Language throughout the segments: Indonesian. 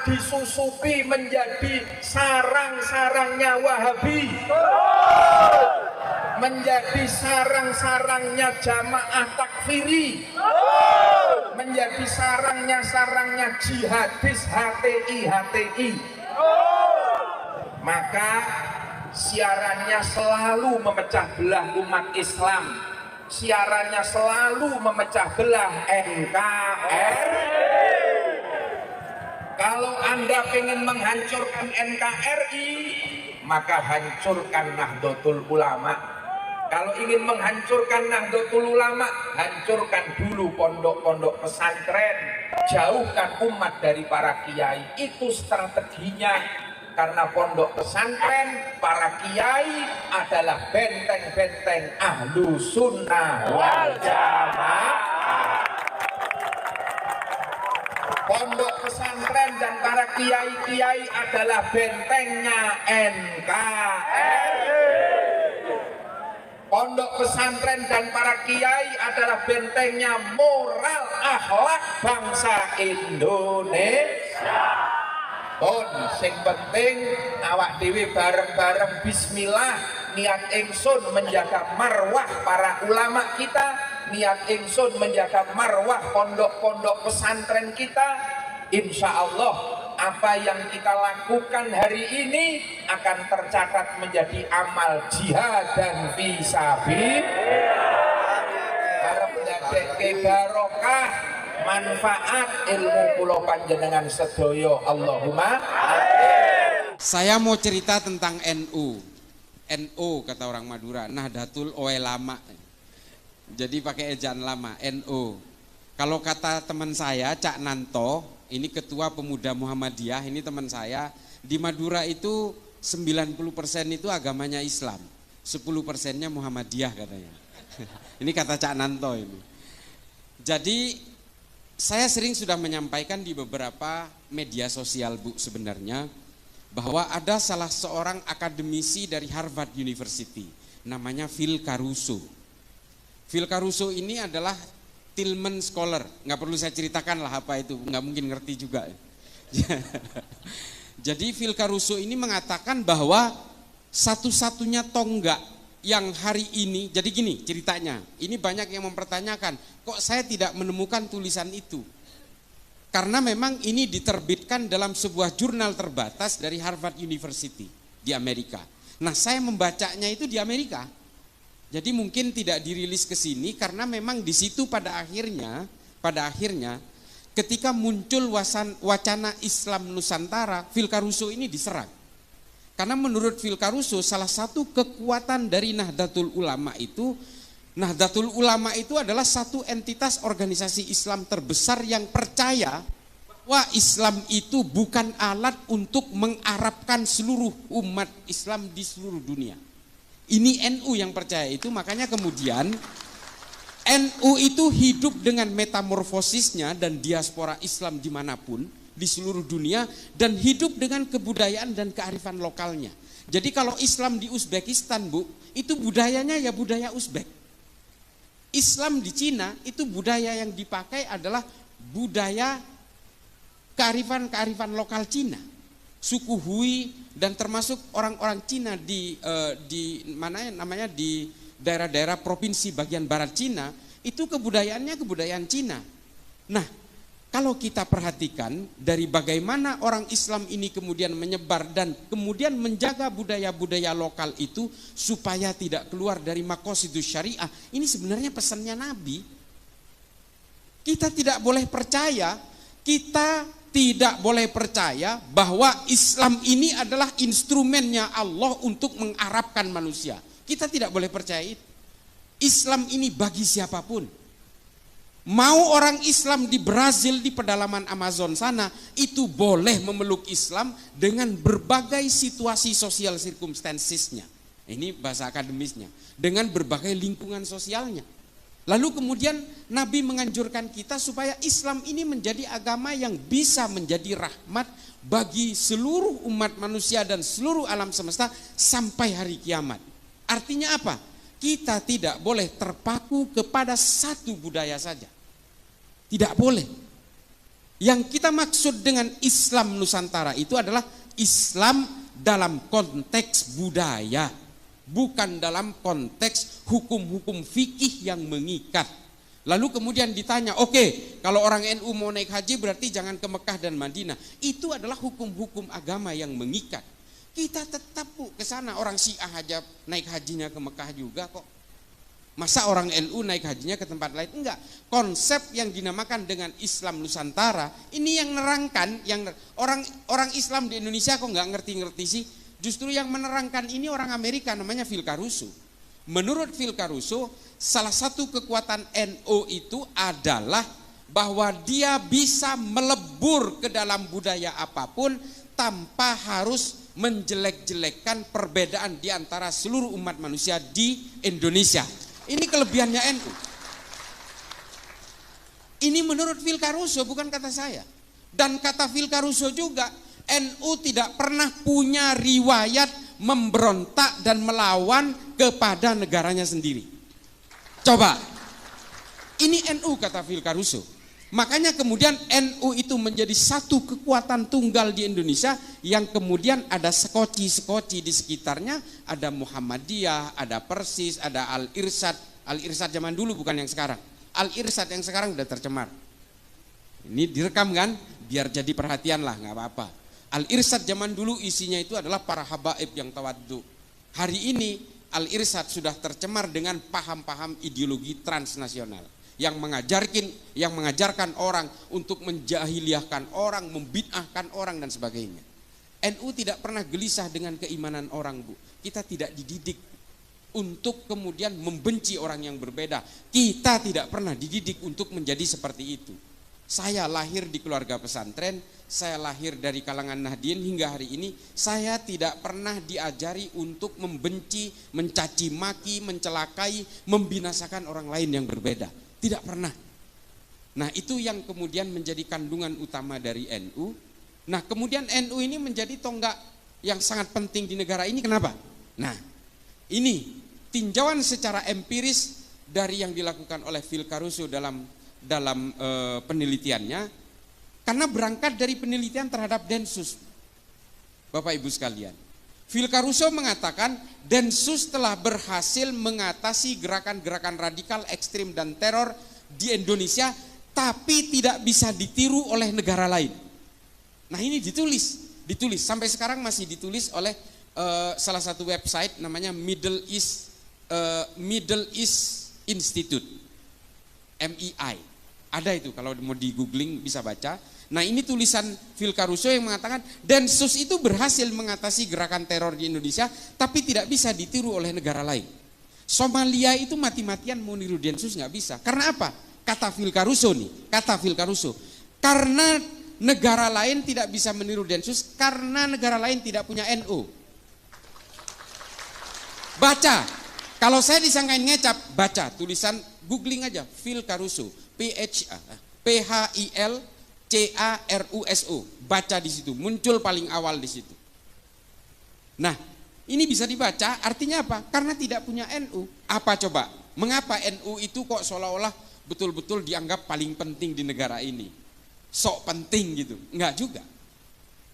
disusupi menjadi sarang-sarangnya Wahabi, menjadi sarang-sarangnya jamaah takfiri, menjadi sarangnya jihadis HTI. Maka siarannya selalu memecah belah umat Islam, siarannya selalu memecah belah NKRI. Kalau Anda ingin menghancurkan NKRI, maka hancurkan Nahdlatul Ulama. Kalau ingin menghancurkan Nahdlatul Ulama, hancurkan dulu pondok-pondok pesantren, jauhkan umat dari para kiai. Itu strateginya, karena pondok pesantren, para kiai adalah benteng-benteng ahlu sunnah wal jamaah. Pondok pesantren dan para kiai-kiai adalah bentengnya NKRI. Pondok pesantren dan para kiai adalah bentengnya moral akhlak bangsa Indonesia. Sing penting awak dewi bareng-bareng bismillah, niat ingsun menjaga marwah para ulama kita, niat ingsun menjaga marwah pondok-pondok pesantren kita. Insya Allah apa yang kita lakukan hari ini akan tercatat menjadi amal jihad dan fisabilillah. Harap ndadekake barokah manfaat ilmu kula panjenengan sedaya, Allahumma amin. Saya mau cerita tentang NU. NU kata orang Madura, Nahdlatul Ulama. Jadi pakai ejaan lama, NU. Kalau kata teman saya, Cak Nanto, ini ketua pemuda Muhammadiyah, ini teman saya, di Madura itu 90% itu agamanya Islam, 10%-nya Muhammadiyah katanya. Ini kata Cak Nanto ini. Jadi saya sering sudah menyampaikan di beberapa media sosial, Bu, sebenarnya bahwa ada salah seorang akademisi dari Harvard University, namanya Phil Caruso. Phil Caruso ini adalah Tillman Scholar, nggak perlu saya ceritakan lah apa itu, nggak mungkin ngerti juga. Jadi Phil Caruso ini mengatakan bahwa satu-satunya tonggak yang hari ini, jadi gini ceritanya, ini banyak yang mempertanyakan, kok saya tidak menemukan tulisan itu? Karena memang ini diterbitkan dalam sebuah jurnal terbatas dari Harvard University di Amerika. Nah, saya membacanya itu di Amerika. Jadi mungkin tidak dirilis ke sini karena memang di situ pada akhirnya ketika muncul wacana Islam Nusantara, Phil Caruso ini diserang. Karena menurut Phil Caruso salah satu kekuatan dari Nahdlatul Ulama itu adalah satu entitas organisasi Islam terbesar yang percaya bahwa Islam itu bukan alat untuk mengarabkan seluruh umat Islam di seluruh dunia. Ini NU yang percaya itu, makanya kemudian NU itu hidup dengan metamorfosisnya dan diaspora Islam dimanapun di seluruh dunia, dan hidup dengan kebudayaan dan kearifan lokalnya. Jadi kalau Islam di Uzbekistan, Bu, itu budayanya ya budaya Uzbek. Islam di Cina itu budaya yang dipakai adalah budaya kearifan lokal Cina. Suku Hui dan termasuk orang-orang Cina di mana namanya di daerah-daerah provinsi bagian barat Cina, itu kebudayaannya kebudayaan Cina. Nah, kalau kita perhatikan dari bagaimana orang Islam ini kemudian menyebar dan kemudian menjaga budaya-budaya lokal itu supaya tidak keluar dari maqasidus syariah, ini sebenarnya pesannya Nabi. Kita tidak boleh percaya, bahwa Islam ini adalah instrumennya Allah untuk mengarabkan manusia. Kita tidak boleh percaya itu. Islam ini bagi siapapun. Mau orang Islam di Brazil di pedalaman Amazon sana, itu boleh memeluk Islam dengan berbagai situasi sosial circumstancesnya. Ini bahasa akademisnya. Dengan berbagai lingkungan sosialnya. Lalu kemudian Nabi menganjurkan kita supaya Islam ini menjadi agama yang bisa menjadi rahmat bagi seluruh umat manusia dan seluruh alam semesta sampai hari kiamat. Artinya apa? Kita tidak boleh terpaku kepada satu budaya saja. Tidak boleh. Yang kita maksud dengan Islam Nusantara itu adalah Islam dalam konteks budaya, bukan dalam konteks hukum-hukum fikih yang mengikat. Lalu kemudian ditanya, oke, kalau orang NU mau naik haji berarti jangan ke Mekah dan Madinah. Itu adalah hukum-hukum agama yang mengikat. Kita tetap ke sana, orang Syiah aja naik hajinya ke Mekah juga kok. Masa orang NU naik hajinya ke tempat lain? Enggak. Konsep yang dinamakan dengan Islam Nusantara ini yang nerangkan, yang orang Islam di Indonesia kok nggak ngerti-ngerti sih. Justru yang menerangkan ini orang Amerika, namanya Phil Caruso. Menurut Phil Caruso, salah satu kekuatan NU itu adalah bahwa dia bisa melebur ke dalam budaya apapun tanpa harus menjelek-jelekkan perbedaan di antara seluruh umat manusia di Indonesia. Ini kelebihannya NU. Ini menurut Phil Caruso, bukan kata saya. Dan kata Phil Caruso juga, NU tidak pernah punya riwayat memberontak dan melawan kepada negaranya sendiri. Coba, ini NU kata Phil Caruso. Makanya kemudian NU itu menjadi satu kekuatan tunggal di Indonesia yang kemudian ada sekoci-sekoci di sekitarnya, ada Muhammadiyah, ada Persis, ada Al-Irsyad. Al-Irsyad zaman dulu bukan yang sekarang. Al-Irsyad yang sekarang udah tercemar. Ini direkam kan? Biar jadi perhatian lah, nggak apa-apa. Al-Irsyad zaman dulu isinya itu adalah para habaib yang tawaddu. Hari ini Al-Irsyad sudah tercemar dengan paham-paham ideologi transnasional yang mengajarkan orang untuk menjahiliahkan orang, membid'ahkan orang dan sebagainya. NU tidak pernah gelisah dengan keimanan orang, Bu. Kita tidak dididik untuk kemudian membenci orang yang berbeda. Kita tidak pernah dididik untuk menjadi seperti itu. Saya lahir di keluarga pesantren, saya lahir dari kalangan Nahdien, hingga hari ini saya tidak pernah diajari untuk membenci, mencaci maki, mencelakai, membinasakan orang lain yang berbeda. Tidak pernah. Nah, itu yang kemudian menjadi kandungan utama dari NU. Nah, kemudian NU ini menjadi tonggak yang sangat penting di negara ini. Kenapa? Nah, ini tinjauan secara empiris dari yang dilakukan oleh Phil Caruso dalam penelitiannya, karena berangkat dari penelitian terhadap Densus. Bapak Ibu sekalian, Phil Caruso mengatakan Densus telah berhasil mengatasi gerakan-gerakan radikal, ekstrim dan teror di Indonesia, tapi tidak bisa ditiru oleh negara lain. Nah, ini ditulis sampai sekarang masih ditulis oleh salah satu website namanya Middle East Institute, MEI. Ada itu, kalau mau di googling bisa baca. Nah, ini tulisan Phil Caruso yang mengatakan Densus itu berhasil mengatasi gerakan teror di Indonesia, tapi tidak bisa ditiru oleh negara lain. Somalia itu mati-matian mau niru Densus nggak bisa. Karena apa? Kata Phil Caruso nih, karena negara lain tidak bisa meniru Densus karena negara lain tidak punya NU. Baca, kalau saya disangkain ngecap, baca tulisan, googling aja Phil Caruso, PHILCARUSO, baca di situ, muncul paling awal di situ. Nah, ini bisa dibaca, artinya apa? Karena tidak punya NU. Apa coba? Mengapa NU itu kok seolah-olah betul-betul dianggap paling penting di negara ini? Sok penting gitu? Enggak juga.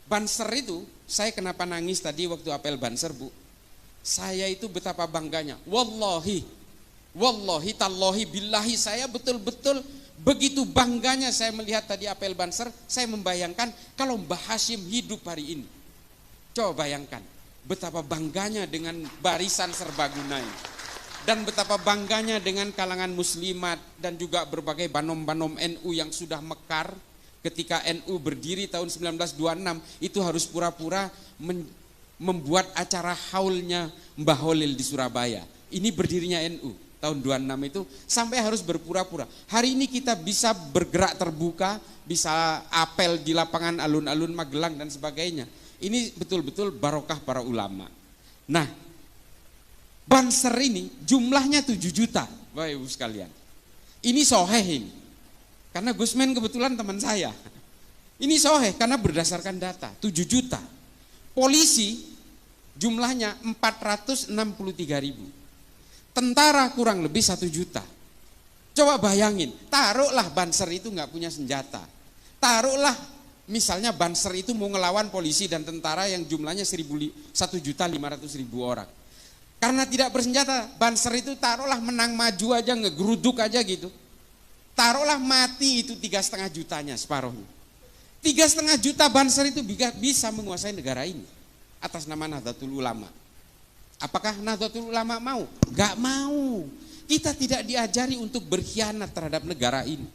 Banser itu, saya kenapa nangis tadi waktu apel Banser, Bu? Saya itu betapa bangganya. Wallahi tallahi billahi, saya betul-betul begitu bangganya saya melihat tadi apel Banser. Saya membayangkan kalau Mbah Hashim hidup hari ini. Coba bayangkan betapa bangganya dengan barisan serbaguna ini, dan betapa bangganya dengan kalangan muslimat dan juga berbagai banom-banom NU yang sudah mekar. Ketika NU berdiri tahun 1926 itu harus pura-pura membuat acara haulnya Mbah Holil di Surabaya. Ini berdirinya NU tahun 26 itu, sampai harus berpura-pura. Hari ini kita bisa bergerak terbuka, bisa apel di lapangan alun-alun Magelang dan sebagainya. Ini betul-betul barokah para ulama. Nah, Banser ini jumlahnya 7 juta, Bapak Ibu sekalian. Ini soheh ini. Karena Gusmen kebetulan teman saya. Ini soheh karena berdasarkan data, 7 juta. Polisi jumlahnya 463.000. Tentara kurang lebih 1 juta. Coba bayangin, taruhlah Banser itu nggak punya senjata, Taruhlah misalnya Banser itu mau ngelawan polisi dan tentara yang jumlahnya 1.500.000 orang. Karena tidak bersenjata, Banser itu taruhlah menang maju aja, ngegeruduk aja gitu. Taruhlah mati itu 3,5 jutanya, separuhnya. 3,5 juta Banser itu bisa menguasai negara ini atas nama Nahdlatul Ulama. Apakah Nahdlatul Ulama mau? Gak mau. Kita tidak diajari untuk berkhianat terhadap negara ini.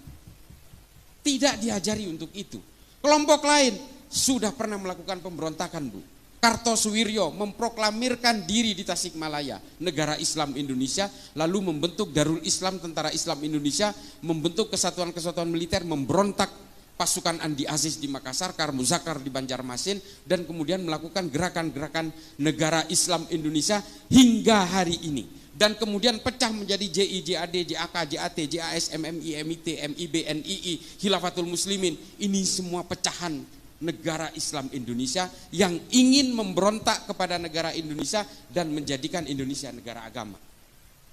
Tidak diajari untuk itu. Kelompok lain sudah pernah melakukan pemberontakan, Bu. Kartosuwiryo memproklamirkan diri di Tasikmalaya, negara Islam Indonesia, lalu membentuk Darul Islam, Tentara Islam Indonesia, membentuk kesatuan-kesatuan militer, memberontak pasukan Andi Aziz di Makassar, Karmuzakar di Banjarmasin, dan kemudian melakukan gerakan-gerakan negara Islam Indonesia hingga hari ini. Dan kemudian pecah menjadi JI, JAD, JAK, JAT, JAS, MMI, MIT, MIB, NII, Khilafatul Muslimin. Ini semua pecahan negara Islam Indonesia yang ingin memberontak kepada negara Indonesia dan menjadikan Indonesia negara agama.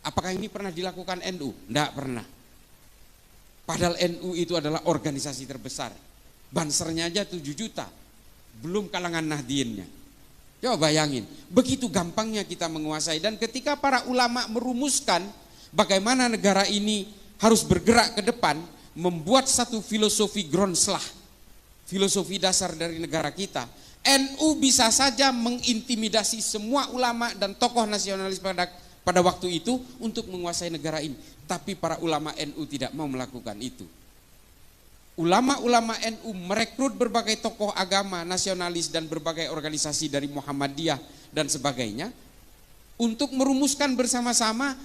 Apakah ini pernah dilakukan NU? Tidak pernah. Padahal NU itu adalah organisasi terbesar. Bansernya aja 7 juta. Belum kalangan Nahdliinnya. Coba bayangin, begitu gampangnya kita menguasai. Dan ketika para ulama merumuskan bagaimana negara ini harus bergerak ke depan, membuat satu filosofi Gronslah, filosofi dasar dari negara kita, NU bisa saja mengintimidasi semua ulama dan tokoh nasionalis pada waktu itu untuk menguasai negara ini. Tapi para ulama NU tidak mau melakukan itu. Ulama-ulama NU merekrut berbagai tokoh agama, nasionalis dan berbagai organisasi dari Muhammadiyah dan sebagainya untuk merumuskan bersama-sama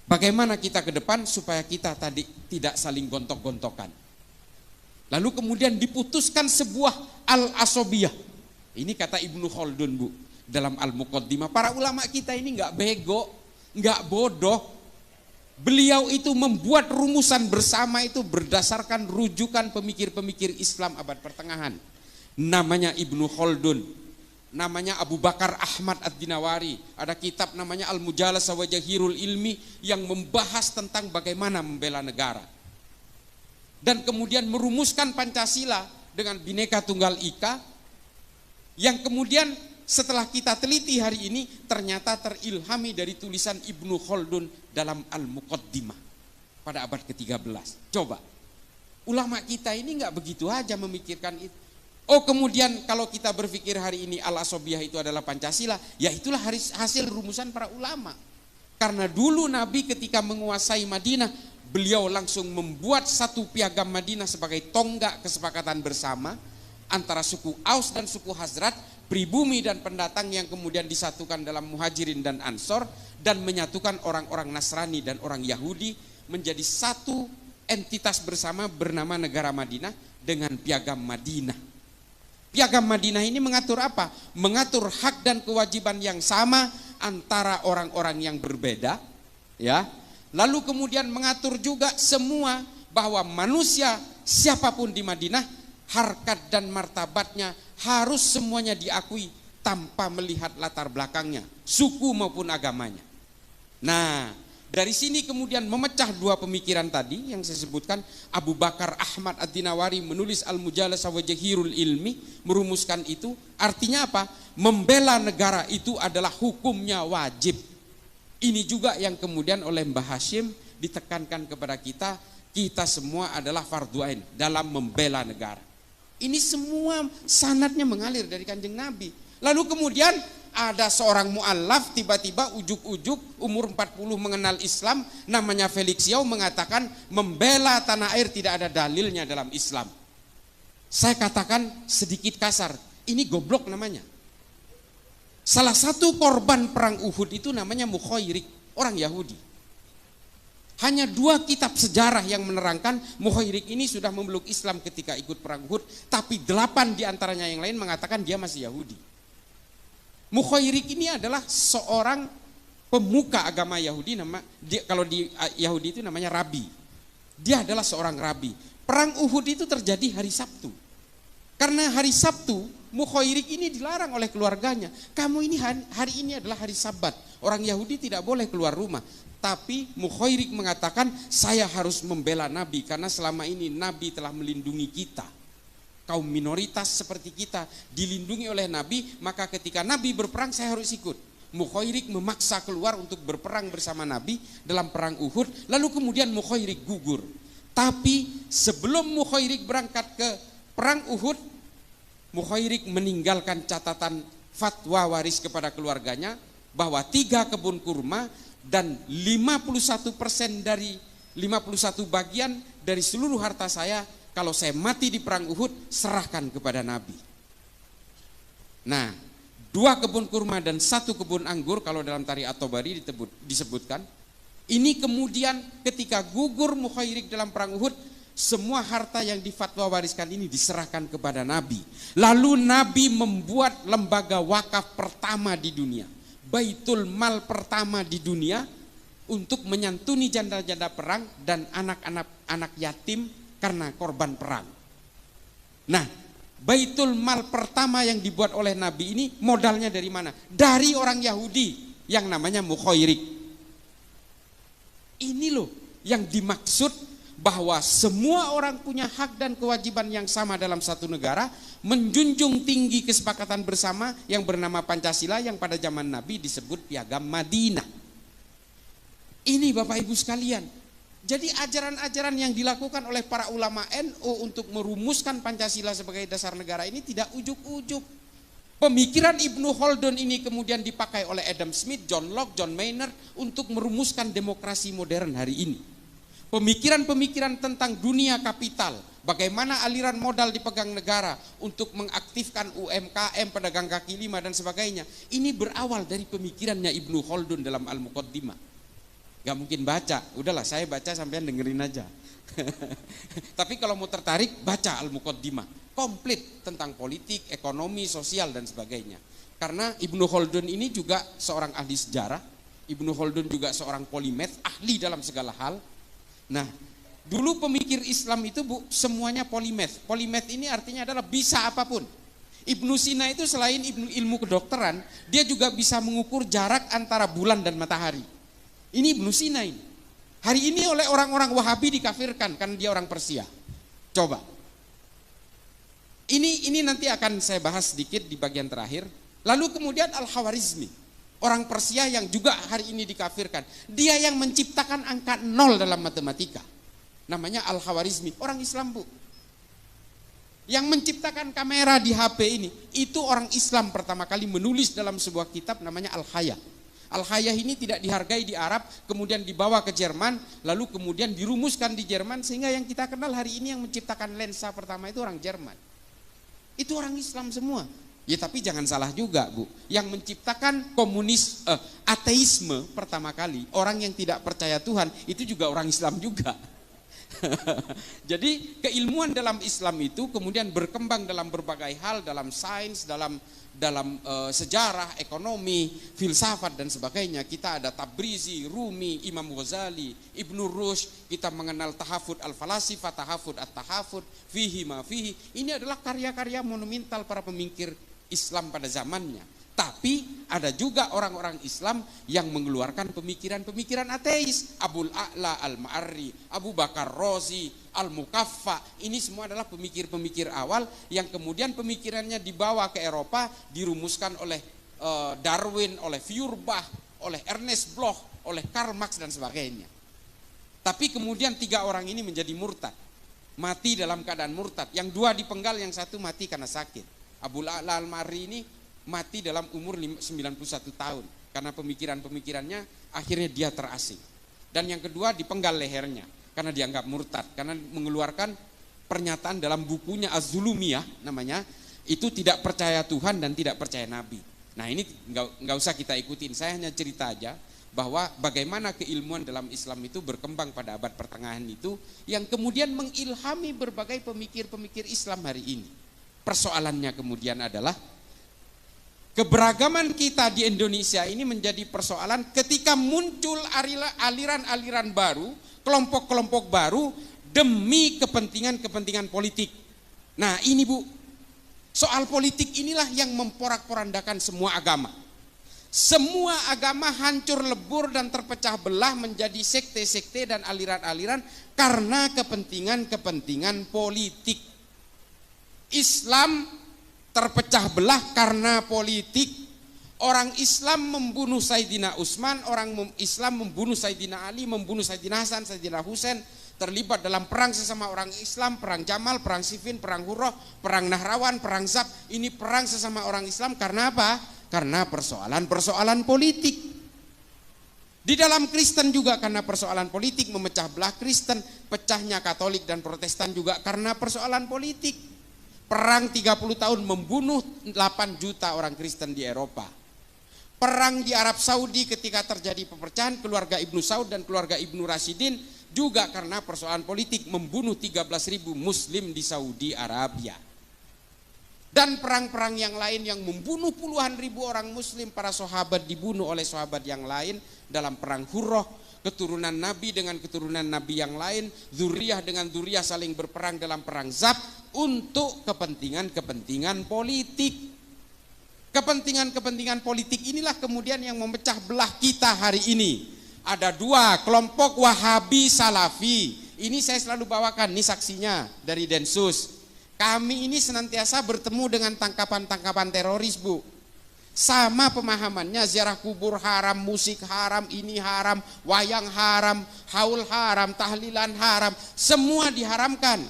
bagaimana kita ke depan supaya kita tadi tidak saling gontok-gontokan. Lalu kemudian diputuskan sebuah al-asobiyah. Ini kata Ibnu Khaldun, Bu, dalam Al-Muqaddimah. Para ulama kita ini nggak bego, nggak bodoh. Beliau itu membuat rumusan bersama itu berdasarkan rujukan pemikir-pemikir Islam abad pertengahan. Namanya Ibnu Khaldun, namanya Abu Bakar Ahmad Ad-Dinawari. Ada kitab namanya Al-Mujalasah wa Jahirul Ilmi yang membahas tentang bagaimana membela negara. Dan kemudian merumuskan Pancasila dengan Bhinneka Tunggal Ika, yang kemudian setelah kita teliti hari ini ternyata terilhami dari tulisan Ibnu Khaldun dalam Al-Muqaddimah pada abad ke-13. Coba, ulama kita ini nggak begitu aja memikirkan itu. Oh, kemudian kalau kita berpikir hari ini al-asobiyah itu adalah Pancasila, ya itulah hasil rumusan para ulama. Karena dulu Nabi ketika menguasai Madinah, beliau langsung membuat satu piagam Madinah sebagai tonggak kesepakatan bersama antara suku Aus dan suku Hazrat, pribumi dan pendatang yang kemudian disatukan dalam Muhajirin dan Ansor, dan menyatukan orang-orang Nasrani dan orang Yahudi menjadi satu entitas bersama bernama negara Madinah dengan piagam Madinah. Piagam Madinah ini mengatur apa? Mengatur hak dan kewajiban yang sama antara orang-orang yang berbeda, ya. Lalu kemudian mengatur juga semua bahwa manusia siapapun di Madinah, harkat dan martabatnya harus semuanya diakui tanpa melihat latar belakangnya, suku maupun agamanya. Nah, dari sini kemudian memecah dua pemikiran tadi yang saya sebutkan. Abu Bakar Ahmad Ad-Dinawari menulis Al-Mujalasah wa Jahirul Ilmi, merumuskan itu. Artinya apa? Membela negara itu adalah hukumnya wajib. Ini juga yang kemudian oleh Mbah Hashim ditekankan kepada kita, kita semua adalah fardhu ain dalam membela negara. Ini semua sanadnya mengalir dari Kanjeng Nabi. Lalu kemudian ada seorang mu'allaf tiba-tiba ujuk-ujuk umur 40 mengenal Islam, namanya Felix Yao, mengatakan membela tanah air tidak ada dalilnya dalam Islam. Saya katakan sedikit kasar, ini goblok namanya. Salah satu korban perang Uhud itu namanya Mukhairik, orang Yahudi. Hanya 2 kitab sejarah yang menerangkan Mukhairik ini sudah memeluk Islam ketika ikut perang Uhud, tapi 8 diantaranya yang lain mengatakan dia masih Yahudi. Mukhairik ini adalah seorang pemuka agama Yahudi, kalau di Yahudi itu namanya rabi. Dia adalah seorang rabi. Perang Uhud itu terjadi hari Sabtu. Karena hari Sabtu, Mukhairik ini dilarang oleh keluarganya. Kamu ini hari ini adalah hari Sabat. Orang Yahudi tidak boleh keluar rumah. Tapi Mukhairik mengatakan, saya harus membela Nabi karena selama ini Nabi telah melindungi kita. kaum minoritas seperti kita dilindungi oleh Nabi, maka ketika Nabi berperang saya harus ikut. Mukhairik memaksa keluar untuk berperang bersama Nabi dalam perang Uhud, lalu kemudian Mukhairik gugur. Tapi sebelum Mukhairik berangkat ke perang Uhud, Mukhairik meninggalkan catatan fatwa waris kepada keluarganya bahwa 3 kebun kurma dan 51% dari 51 bagian dari seluruh harta saya, kalau saya mati di perang Uhud, serahkan kepada Nabi. Nah, 2 kebun kurma dan 1 kebun anggur, kalau dalam Tarikh At-Tabari disebutkan, ini kemudian ketika gugur Mukhairik dalam perang Uhud, semua harta yang difatwa wariskan ini diserahkan kepada Nabi. Lalu Nabi membuat lembaga wakaf pertama di dunia, Baitul Mal pertama di dunia, untuk menyantuni janda-janda perang dan anak-anak yatim karena korban perang. Nah, Baitul Mal pertama yang dibuat oleh Nabi ini modalnya dari mana? Dari orang Yahudi yang namanya Mukhairik. Ini loh yang dimaksud bahwa semua orang punya hak dan kewajiban yang sama dalam satu negara, menjunjung tinggi kesepakatan bersama yang bernama Pancasila yang pada zaman Nabi disebut Piagam Madinah. Ini Bapak Ibu sekalian, jadi ajaran-ajaran yang dilakukan oleh para ulama NU untuk merumuskan Pancasila sebagai dasar negara ini tidak ujuk-ujuk. Pemikiran Ibnu Khaldun ini kemudian dipakai oleh Adam Smith, John Locke, John Maynard untuk merumuskan demokrasi modern hari ini. Pemikiran-pemikiran tentang dunia kapital, bagaimana aliran modal dipegang negara untuk mengaktifkan UMKM, pedagang kaki lima dan sebagainya, ini berawal dari pemikirannya Ibnu Khaldun dalam Al-Muqaddimah. Gak mungkin baca, udahlah saya baca sampean dengerin aja. Tapi kalau mau tertarik, baca Al-Muqaddimah, komplit tentang politik, ekonomi, sosial dan sebagainya. Karena Ibnu Khaldun ini juga seorang ahli sejarah, Ibnu Khaldun juga seorang polimath, ahli dalam segala hal. Nah, dulu pemikir Islam itu semuanya polimath. Polimath ini artinya adalah bisa apapun. Ibnu Sina itu selain ilmu kedokteran, dia juga bisa mengukur jarak antara bulan dan matahari. Ini Ibnu Sina ini. Hari ini oleh orang-orang Wahabi dikafirkan karena dia orang Persia. Coba. Ini nanti akan saya bahas sedikit di bagian terakhir. Lalu kemudian Al-Khawarizmi, orang Persia yang juga hari ini dikafirkan. Dia yang menciptakan angka 0 dalam matematika. Namanya Al-Khawarizmi, orang Islam Bu. Yang menciptakan kamera di HP ini, itu orang Islam pertama kali menulis dalam sebuah kitab namanya Al-Haya. Al-Hayah ini tidak dihargai di Arab, kemudian dibawa ke Jerman, lalu kemudian dirumuskan di Jerman, sehingga yang kita kenal hari ini yang menciptakan lensa pertama itu orang Jerman. Itu orang Islam semua. Ya tapi jangan salah juga Bu, yang menciptakan ateisme pertama kali, orang yang tidak percaya Tuhan, itu juga orang Islam juga. Jadi keilmuan dalam Islam itu kemudian berkembang dalam berbagai hal, dalam sains, dalam sejarah, ekonomi, filsafat dan sebagainya. Kita ada Tabrizi, Rumi, Imam Ghazali, Ibnu Rushd, kita mengenal tahafud al-falasifah, tahafud at-tahafud, fihi ma fihi. Ini adalah karya-karya monumental para pemikir Islam pada zamannya. Tapi ada juga orang-orang Islam yang mengeluarkan pemikiran-pemikiran ateis. Abul A'la Al-Ma'arri, Abu Bakar Razi, Al-Mukaffa. Ini semua adalah pemikir-pemikir awal yang kemudian pemikirannya dibawa ke Eropa, dirumuskan oleh Darwin, oleh Feuerbach, oleh Ernest Bloch, oleh Karl Marx dan sebagainya. Tapi kemudian 3 orang ini menjadi murtad. Mati dalam keadaan murtad. Yang 2 dipenggal, yang 1 mati karena sakit. Abul A'la Al-Ma'arri ini mati dalam umur 91 tahun karena pemikiran-pemikirannya akhirnya dia terasing. Dan yang kedua dipenggal lehernya karena dianggap murtad, karena mengeluarkan pernyataan dalam bukunya Az-Zulumiyah namanya, itu tidak percaya Tuhan dan tidak percaya Nabi. Nah ini nggak usah kita ikutin, saya hanya cerita aja bahwa bagaimana keilmuan dalam Islam itu berkembang pada abad pertengahan itu, yang kemudian mengilhami berbagai pemikir-pemikir Islam hari ini. Persoalannya kemudian adalah keberagaman kita di Indonesia ini menjadi persoalan ketika muncul aliran-aliran baru, kelompok-kelompok baru demi kepentingan-kepentingan politik. Nah ini Bu, soal politik inilah yang memporak-porandakan semua agama. Semua agama hancur lebur dan terpecah belah menjadi sekte-sekte dan aliran-aliran karena kepentingan-kepentingan politik. Islam terpecah belah karena politik. Orang Islam membunuh Sayyidina Utsman, Islam membunuh Sayyidina Ali, membunuh Sayyidina Hasan, Sayyidina Husain, terlibat dalam perang sesama orang Islam, perang Jamal, perang Siffin, perang Hurrah, perang Nahrawan, perang Zab. Ini perang sesama orang Islam karena apa? Karena persoalan-persoalan politik. Di dalam Kristen juga karena persoalan politik memecah belah Kristen, pecahnya Katolik dan Protestan juga karena persoalan politik. Perang 30 tahun membunuh 8 juta orang Kristen di Eropa. Perang di Arab Saudi ketika terjadi pepecahan keluarga Ibnu Saud dan keluarga Ibnu Rashidin juga karena persoalan politik membunuh 13.000 muslim di Saudi Arabia. Dan perang-perang yang lain yang membunuh puluhan ribu orang muslim, para sahabat dibunuh oleh sahabat yang lain dalam perang Hurrah, keturunan Nabi dengan keturunan Nabi yang lain, dzurriyyah dengan dzurriyyah saling berperang dalam perang Zab untuk kepentingan-kepentingan politik. Kepentingan-kepentingan politik inilah kemudian yang memecah belah kita hari ini. Ada dua kelompok Wahabi Salafi. Ini saya selalu bawakan, ini saksinya dari Densus. Kami ini senantiasa bertemu dengan tangkapan-tangkapan teroris, Bu. Sama pemahamannya, ziarah kubur haram, musik haram, ini haram, wayang haram, haul haram, tahlilan haram, semua diharamkan.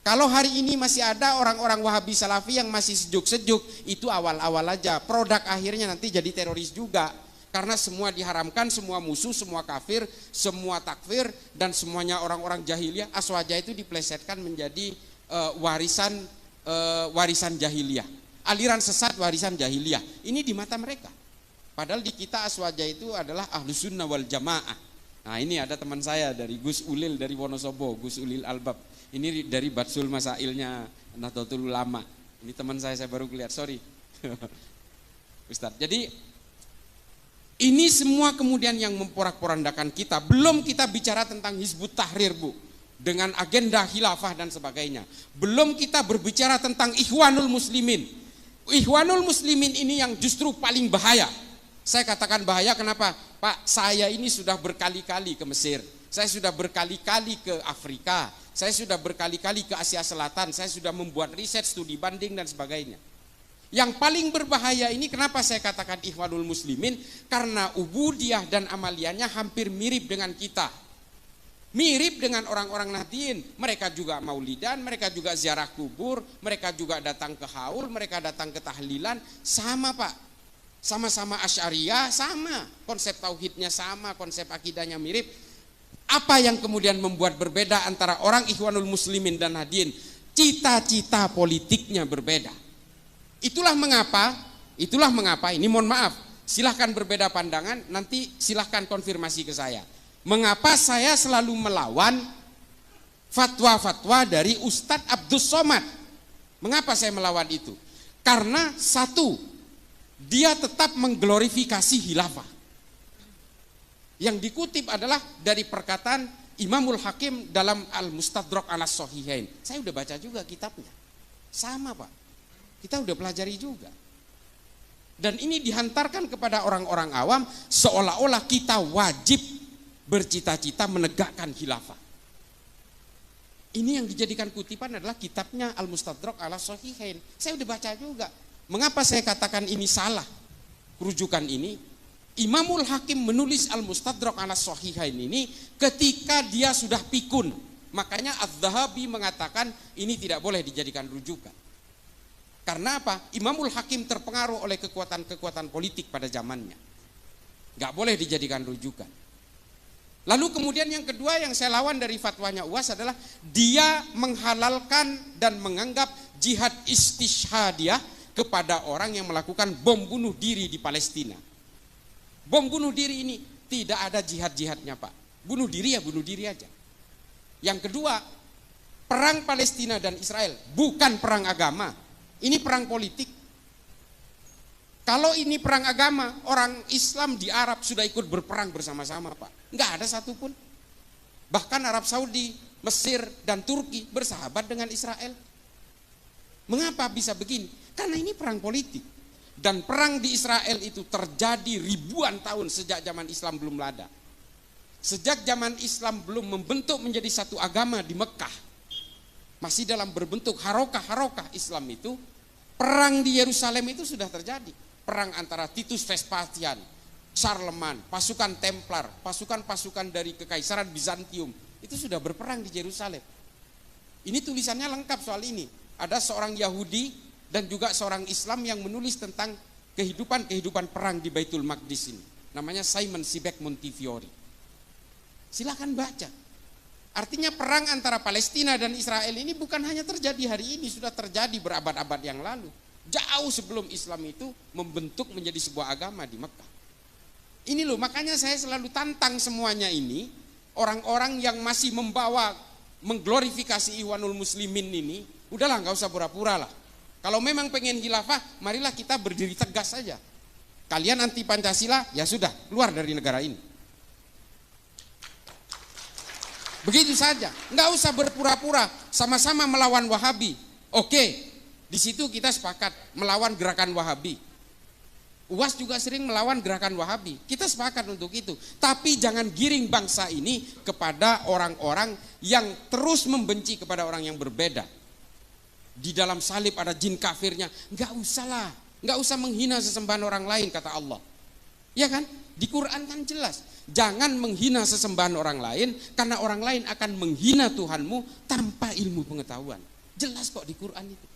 Kalau hari ini masih ada orang-orang Wahabi Salafi yang masih sejuk-sejuk, itu awal-awal aja. Produk akhirnya nanti jadi teroris juga. Karena semua diharamkan, semua musuh, semua kafir, semua takfir, dan semuanya orang-orang jahiliyah. Aswaja itu diplesetkan menjadi warisan jahiliyah, aliran sesat warisan jahiliyah. Ini di mata mereka. Padahal di kita Aswaja itu adalah Ahlus Sunnah wal Jamaah. Nah, ini ada teman saya dari Gus Ulil dari Wonosobo, Gus Ulil Albab. Ini dari Batsul Masailnya Nahdlatul Ulama. Ini teman saya baru lihat, sorry. Ustaz. Jadi ini semua kemudian yang memporak-porandakan kita. Belum kita bicara tentang Hizbut Tahrir, Bu, dengan agenda khilafah dan sebagainya. Belum kita berbicara tentang Ikhwanul Muslimin. Ikhwanul Muslimin ini yang justru paling bahaya. Saya katakan bahaya kenapa? Pak, saya ini sudah berkali-kali ke Mesir. Saya sudah berkali-kali ke Afrika. Saya sudah berkali-kali ke Asia Selatan. Saya sudah membuat riset, studi banding dan sebagainya. Yang paling berbahaya ini kenapa saya katakan Ikhwanul Muslimin? Karena ubudiyah dan amaliannya hampir mirip dengan kita. Mirip dengan orang-orang Nahdien, mereka juga maulidan, mereka juga ziarah kubur, mereka juga datang ke haul, mereka datang ke tahlilan, sama Pak. Sama-sama Asy'ariyah, sama. Konsep tauhidnya sama, konsep akidahnya mirip. Apa yang kemudian membuat berbeda antara orang Ikhwanul Muslimin dan Nahdien? Cita-cita politiknya berbeda. Itulah mengapa, ini mohon maaf, silahkan berbeda pandangan, nanti silahkan konfirmasi ke saya. Mengapa saya selalu melawan fatwa-fatwa dari Ustadz Abdus Somad? Mengapa saya melawan itu? Karena satu, dia tetap mengglorifikasi khilafah. Yang dikutip adalah dari perkataan Imamul Hakim dalam Al-Mustadrak ala Sahihain. Saya udah baca juga kitabnya. Sama Pak, kita udah pelajari juga. Dan ini dihantarkan kepada orang-orang awam seolah-olah kita wajib bercita-cita menegakkan khilafah. Ini yang dijadikan kutipan adalah kitabnya Al-Mustadrak ala Sahihain. Saya udah baca juga. Mengapa saya katakan ini salah? Rujukan ini, Imamul Hakim menulis Al-Mustadrak ala Sahihain ini ketika dia sudah pikun. Makanya Az-Zahabi mengatakan ini tidak boleh dijadikan rujukan. Karena apa? Imamul Hakim terpengaruh oleh kekuatan-kekuatan politik pada zamannya. Gak boleh dijadikan rujukan. Lalu kemudian yang kedua yang saya lawan dari fatwanya UAS adalah dia menghalalkan dan menganggap jihad istishhadiyah kepada orang yang melakukan bom bunuh diri di Palestina. Bom bunuh diri ini tidak ada jihad-jihadnya Pak. Bunuh diri ya bunuh diri aja. Yang kedua, perang Palestina dan Israel bukan perang agama. Ini perang politik. Kalau ini perang agama, orang Islam di Arab sudah ikut berperang bersama-sama Pak. Enggak ada satupun. Bahkan Arab Saudi, Mesir, dan Turki bersahabat dengan Israel. Mengapa bisa begini? Karena ini perang politik. Dan perang di Israel itu terjadi ribuan tahun sejak zaman Islam belum ada. Sejak zaman Islam belum membentuk menjadi satu agama di Mekah. masih dalam berbentuk harokah-harokah Islam itu, perang di Yerusalem itu sudah terjadi. Perang antara Titus Vespasian, Charlemagne, pasukan Templar, pasukan-pasukan dari Kekaisaran Bizantium, itu sudah berperang di Yerusalem. Ini tulisannya lengkap soal ini. Ada seorang Yahudi dan juga seorang Islam yang menulis tentang kehidupan perang di Baitul Maqdis ini. Namanya Simon Sibek Montefiore. Silakan baca. Artinya perang antara Palestina dan Israel ini bukan hanya terjadi hari ini, sudah terjadi berabad-abad yang lalu. Jauh sebelum Islam itu membentuk menjadi sebuah agama di Mekah. Ini loh, makanya saya selalu tantang semuanya ini, orang-orang yang masih mengglorifikasi Ikhwanul Muslimin ini, udahlah nggak usah pura-pura lah. Kalau memang pengen khilafah, marilah kita berdiri tegas saja. Kalian anti Pancasila, ya sudah, keluar dari negara ini. Begitu saja, nggak usah berpura-pura, sama-sama melawan Wahabi. Oke, di situ kita sepakat melawan gerakan Wahabi. UAS juga sering melawan gerakan Wahabi. Kita sepakat untuk itu. Tapi jangan giring bangsa ini kepada orang-orang yang terus membenci kepada orang yang berbeda. Di dalam salib ada jin kafirnya. Nggak usah lah, nggak usah menghina sesembahan orang lain, kata Allah. Ya kan? Di Quran kan jelas, jangan menghina sesembahan orang lain, karena orang lain akan menghina Tuhanmu tanpa ilmu pengetahuan. Jelas kok di Quran itu.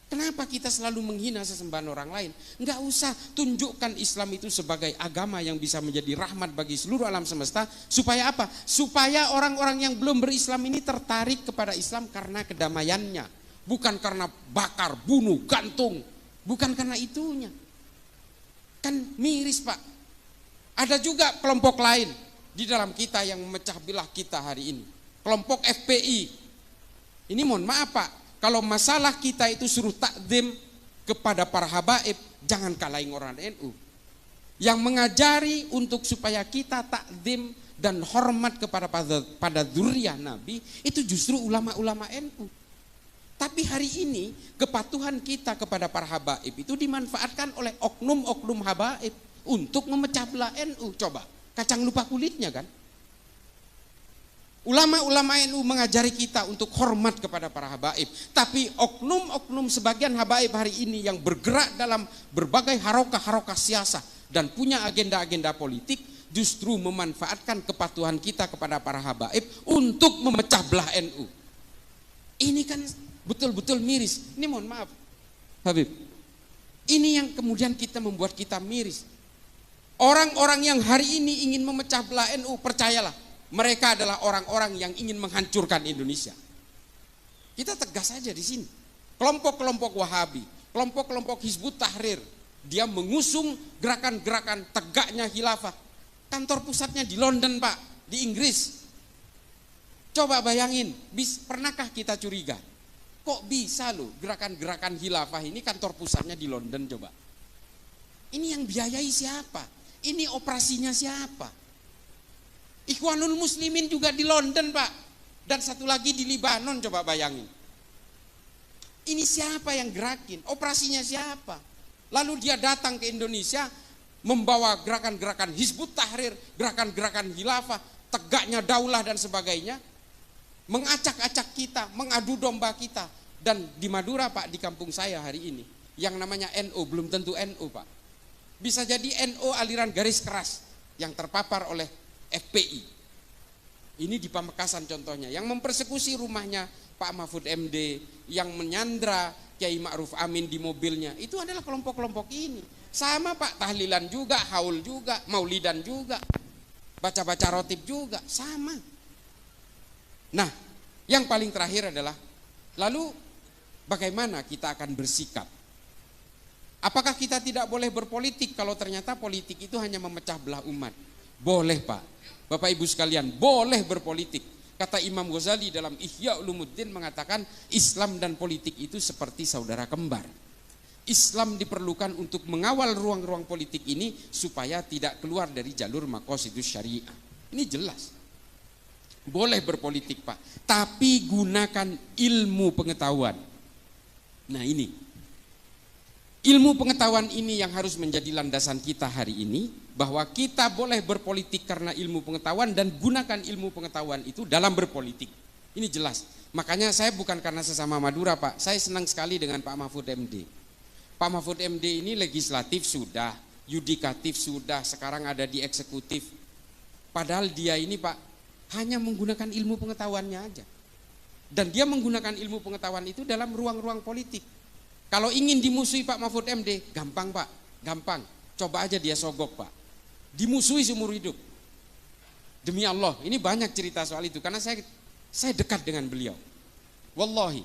Kenapa kita selalu menghina sesembahan orang lain? Enggak usah, tunjukkan Islam itu sebagai agama yang bisa menjadi rahmat bagi seluruh alam semesta. Supaya apa? Supaya orang-orang yang belum berislam ini tertarik kepada Islam karena kedamaiannya. Bukan karena bakar, bunuh, gantung. Bukan karena itunya. Kan miris, Pak. Ada juga kelompok lain di dalam kita yang memecah belah kita hari ini. Kelompok FPI. Ini mohon maaf, Pak, kalau masalah kita itu suruh takdim kepada para habaib, jangan kalahin orang NU. Yang mengajari untuk supaya kita takdim dan hormat pada dzurriyyah Nabi, itu justru ulama-ulama NU. Tapi hari ini kepatuhan kita kepada para habaib itu dimanfaatkan oleh oknum-oknum habaib untuk memecah belah NU. Coba, kacang lupa kulitnya kan. Ulama-ulama NU mengajari kita untuk hormat kepada para habaib. Tapi oknum-oknum sebagian habaib hari ini yang bergerak dalam berbagai harokah-harokah siasah dan punya agenda-agenda politik, justru memanfaatkan kepatuhan kita kepada para habaib untuk memecah belah NU. Ini kan betul-betul miris. Ini mohon maaf, Habib. Ini yang kemudian membuat kita miris. Orang-orang yang hari ini ingin memecah belah NU, percayalah, mereka adalah orang-orang yang ingin menghancurkan Indonesia. Kita tegas saja di sini. Kelompok-kelompok Wahabi, kelompok-kelompok Hizbut Tahrir, dia mengusung gerakan-gerakan tegaknya khilafah. Kantor pusatnya di London, Pak, di Inggris. Coba bayangin, pernahkah kita curiga? Kok bisa loh gerakan-gerakan khilafah ini kantor pusatnya di London, coba. Ini yang biayai siapa? Ini operasinya siapa? Ikhwanul Muslimin juga di London, Pak. Dan satu lagi di Libanon, coba bayangin. Ini siapa yang gerakin? Operasinya siapa? Lalu dia datang ke Indonesia membawa gerakan-gerakan Hizbut Tahrir, gerakan-gerakan khilafah, tegaknya daulah dan sebagainya. Mengacak-acak kita, mengadu domba kita. Dan di Madura, Pak, di kampung saya hari ini, yang namanya NU, belum tentu NU, Pak. Bisa jadi NU aliran garis keras yang terpapar oleh FPI. Ini di Pamekasan contohnya, yang mempersekusi rumahnya Pak Mahfud MD, yang menyandra Kiai Ma'ruf Amin di mobilnya, itu adalah kelompok-kelompok ini. Sama, Pak, tahlilan juga, haul juga, maulidan juga, baca-baca rotib juga, sama. Nah, yang paling terakhir adalah, lalu bagaimana kita akan bersikap? Apakah kita tidak boleh berpolitik kalau ternyata politik itu hanya memecah belah umat? Boleh, Pak. Bapak Ibu sekalian, boleh berpolitik. Kata Imam Ghazali dalam Ihya Ulumuddin mengatakan, Islam dan politik itu seperti saudara kembar. Islam diperlukan untuk mengawal ruang-ruang politik ini supaya tidak keluar dari jalur maqasidus syariah. Ini jelas. Boleh berpolitik, Pak, tapi gunakan ilmu pengetahuan. Nah, ini ilmu pengetahuan ini yang harus menjadi landasan kita hari ini, bahwa kita boleh berpolitik karena ilmu pengetahuan dan gunakan ilmu pengetahuan itu dalam berpolitik. Ini jelas. Makanya saya bukan karena sesama Madura Pak, saya senang sekali dengan Pak Mahfud MD. Pak Mahfud MD ini legislatif sudah, yudikatif sudah, sekarang ada di eksekutif. Padahal dia ini Pak hanya menggunakan ilmu pengetahuannya aja. Dan dia menggunakan ilmu pengetahuan itu dalam ruang-ruang politik. Kalau ingin dimusuhi Pak Mahfud MD, gampang Pak, gampang. Coba aja dia sogok Pak. Dimusuhi seumur hidup. Demi Allah, ini banyak cerita soal itu karena saya dekat dengan beliau. Wallahi,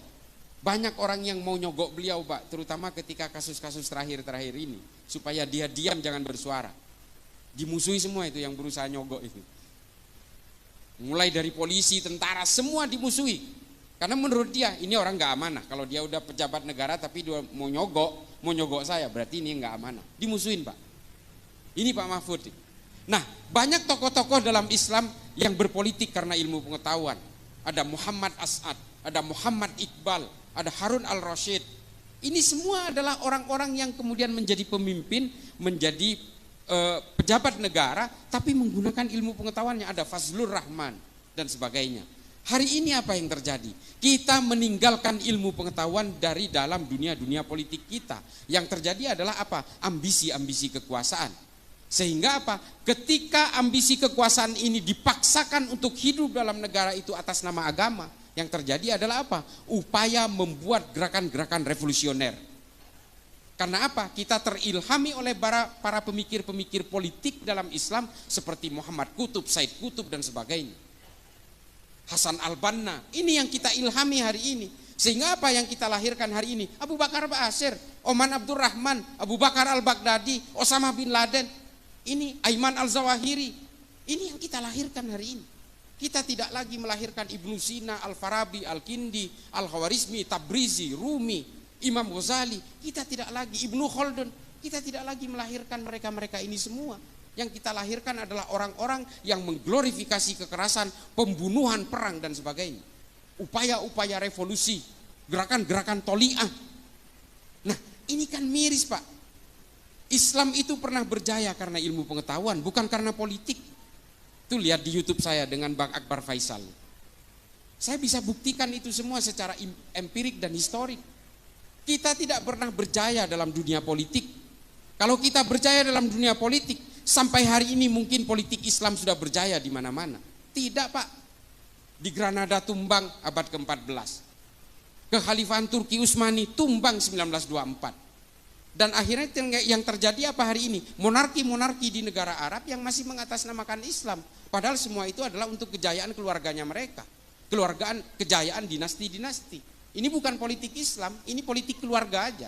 banyak orang yang mau nyogok beliau Pak, terutama ketika kasus-kasus terakhir-terakhir ini, supaya dia diam jangan bersuara. Dimusuhi semua itu yang berusaha nyogok itu. Mulai dari polisi, tentara, semua dimusuhi. Karena menurut dia ini orang nggak amanah. Kalau dia udah pejabat negara tapi dia mau nyogok saya, berarti ini nggak amanah. Dimusuhin Pak. Ini Pak Mahfud. Nah, banyak tokoh-tokoh dalam Islam yang berpolitik karena ilmu pengetahuan. Ada Muhammad As'ad, ada Muhammad Iqbal, ada Harun al-Rashid. Ini semua adalah orang-orang yang kemudian menjadi pemimpin, menjadi pejabat negara, tapi menggunakan ilmu pengetahuannya. Ada Fazlur Rahman dan sebagainya. Hari ini apa yang terjadi? Kita meninggalkan ilmu pengetahuan dari dalam dunia politik kita. Yang terjadi adalah apa? Ambisi-ambisi kekuasaan. Sehingga apa? Ketika ambisi kekuasaan ini dipaksakan untuk hidup dalam negara itu atas nama agama, yang terjadi adalah apa? Upaya membuat gerakan-gerakan revolusioner. Karena apa? Kita terilhami oleh para pemikir-pemikir politik dalam Islam seperti Muhammad Qutb, Said Qutb dan sebagainya. Hasan al-Banna, ini yang kita ilhami hari ini. Sehingga apa yang kita lahirkan hari ini? Abu Bakar Ba'asyir, Oman Abdurrahman, Abu Bakar al-Baghdadi, Osama bin Laden, ini Aiman al-Zawahiri. Ini yang kita lahirkan hari ini. Kita tidak lagi melahirkan Ibnu Sina, Al-Farabi, Al-Kindi, Al-Khawarizmi, Tabrizi, Rumi, Imam Ghazali. Kita tidak lagi Ibnu Khaldun. Kita tidak lagi melahirkan mereka-mereka ini semua. Yang kita lahirkan adalah orang-orang yang mengglorifikasi kekerasan, pembunuhan, perang dan sebagainya. Upaya-upaya revolusi, gerakan-gerakan toli'ah. Nah, ini kan miris Pak. Islam itu pernah berjaya karena ilmu pengetahuan, bukan karena politik. Itu lihat di YouTube saya dengan Bang Akbar Faisal. Saya bisa buktikan itu semua secara empirik dan historik. Kita tidak pernah berjaya dalam dunia politik. Kalau kita berjaya dalam dunia politik, sampai hari ini mungkin politik Islam sudah berjaya di mana-mana. Tidak Pak. Di Granada tumbang abad ke-14. Kekhalifahan Turki Utsmani tumbang 1924. Dan akhirnya yang terjadi apa hari ini? Monarki-monarki di negara Arab yang masih mengatasnamakan Islam. Padahal semua itu adalah untuk kejayaan keluarganya mereka. Kejayaan dinasti-dinasti. Ini bukan politik Islam, ini politik keluarga aja.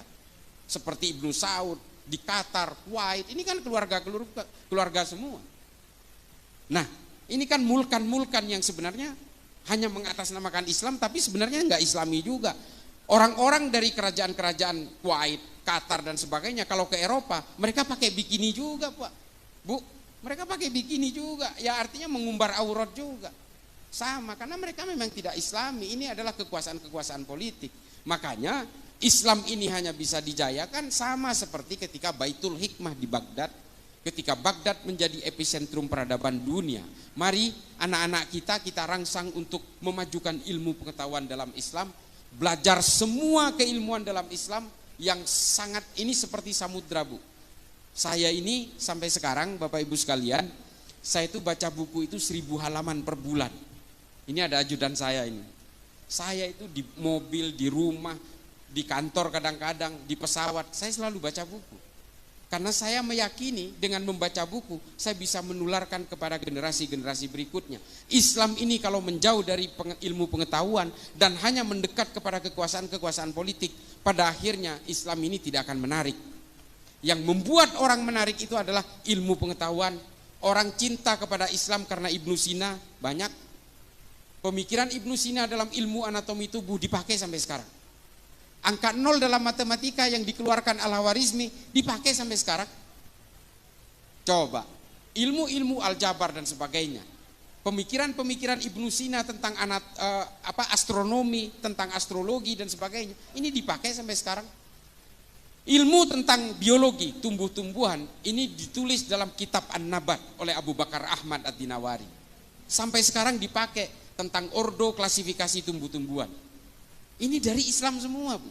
Seperti Ibnu Saud, di Qatar, Kuwait, ini kan keluarga semua. Nah, ini kan mulkan-mulkan yang sebenarnya hanya mengatasnamakan Islam, tapi sebenarnya nggak Islami juga. Orang-orang dari kerajaan-kerajaan Kuwait, Qatar dan sebagainya, kalau ke Eropa, mereka pakai bikini juga Pak. Bu, mereka pakai bikini juga, ya artinya mengumbar aurat juga. Sama, karena mereka memang tidak Islami, ini adalah kekuasaan-kekuasaan politik. Makanya Islam ini hanya bisa dijayakan sama seperti ketika Baitul Hikmah di Baghdad, ketika Baghdad menjadi epicentrum peradaban dunia. Mari anak-anak kita rangsang untuk memajukan ilmu pengetahuan dalam Islam, belajar semua keilmuan dalam Islam yang sangat ini seperti samudra Bu. Saya ini sampai sekarang Bapak Ibu sekalian, saya itu baca buku itu 1000 halaman per bulan. Ini ada ajudan saya ini. Saya itu di mobil, di rumah, di kantor kadang-kadang, di pesawat, saya selalu baca buku. Karena saya meyakini dengan membaca buku, saya bisa menularkan kepada generasi-generasi berikutnya. Islam ini kalau menjauh dari ilmu pengetahuan dan hanya mendekat kepada kekuasaan-kekuasaan politik, pada akhirnya Islam ini tidak akan menarik. Yang membuat orang menarik itu adalah ilmu pengetahuan. Orang cinta kepada Islam karena Ibnu Sina banyak. Pemikiran Ibnu Sina dalam ilmu anatomi tubuh dipakai sampai sekarang. Angka 0 dalam matematika yang dikeluarkan Al-Khawarizmi dipakai sampai sekarang. Coba, ilmu-ilmu aljabar dan sebagainya. Pemikiran-pemikiran Ibnu Sina tentang astronomi, tentang astrologi dan sebagainya, ini dipakai sampai sekarang. Ilmu tentang biologi, tumbuh-tumbuhan, ini ditulis dalam kitab An-Nabat oleh Abu Bakar Ahmad Ad-Dinawari. Sampai sekarang dipakai. tentang ordo klasifikasi tumbuh-tumbuhan. Ini dari Islam semua, Bu,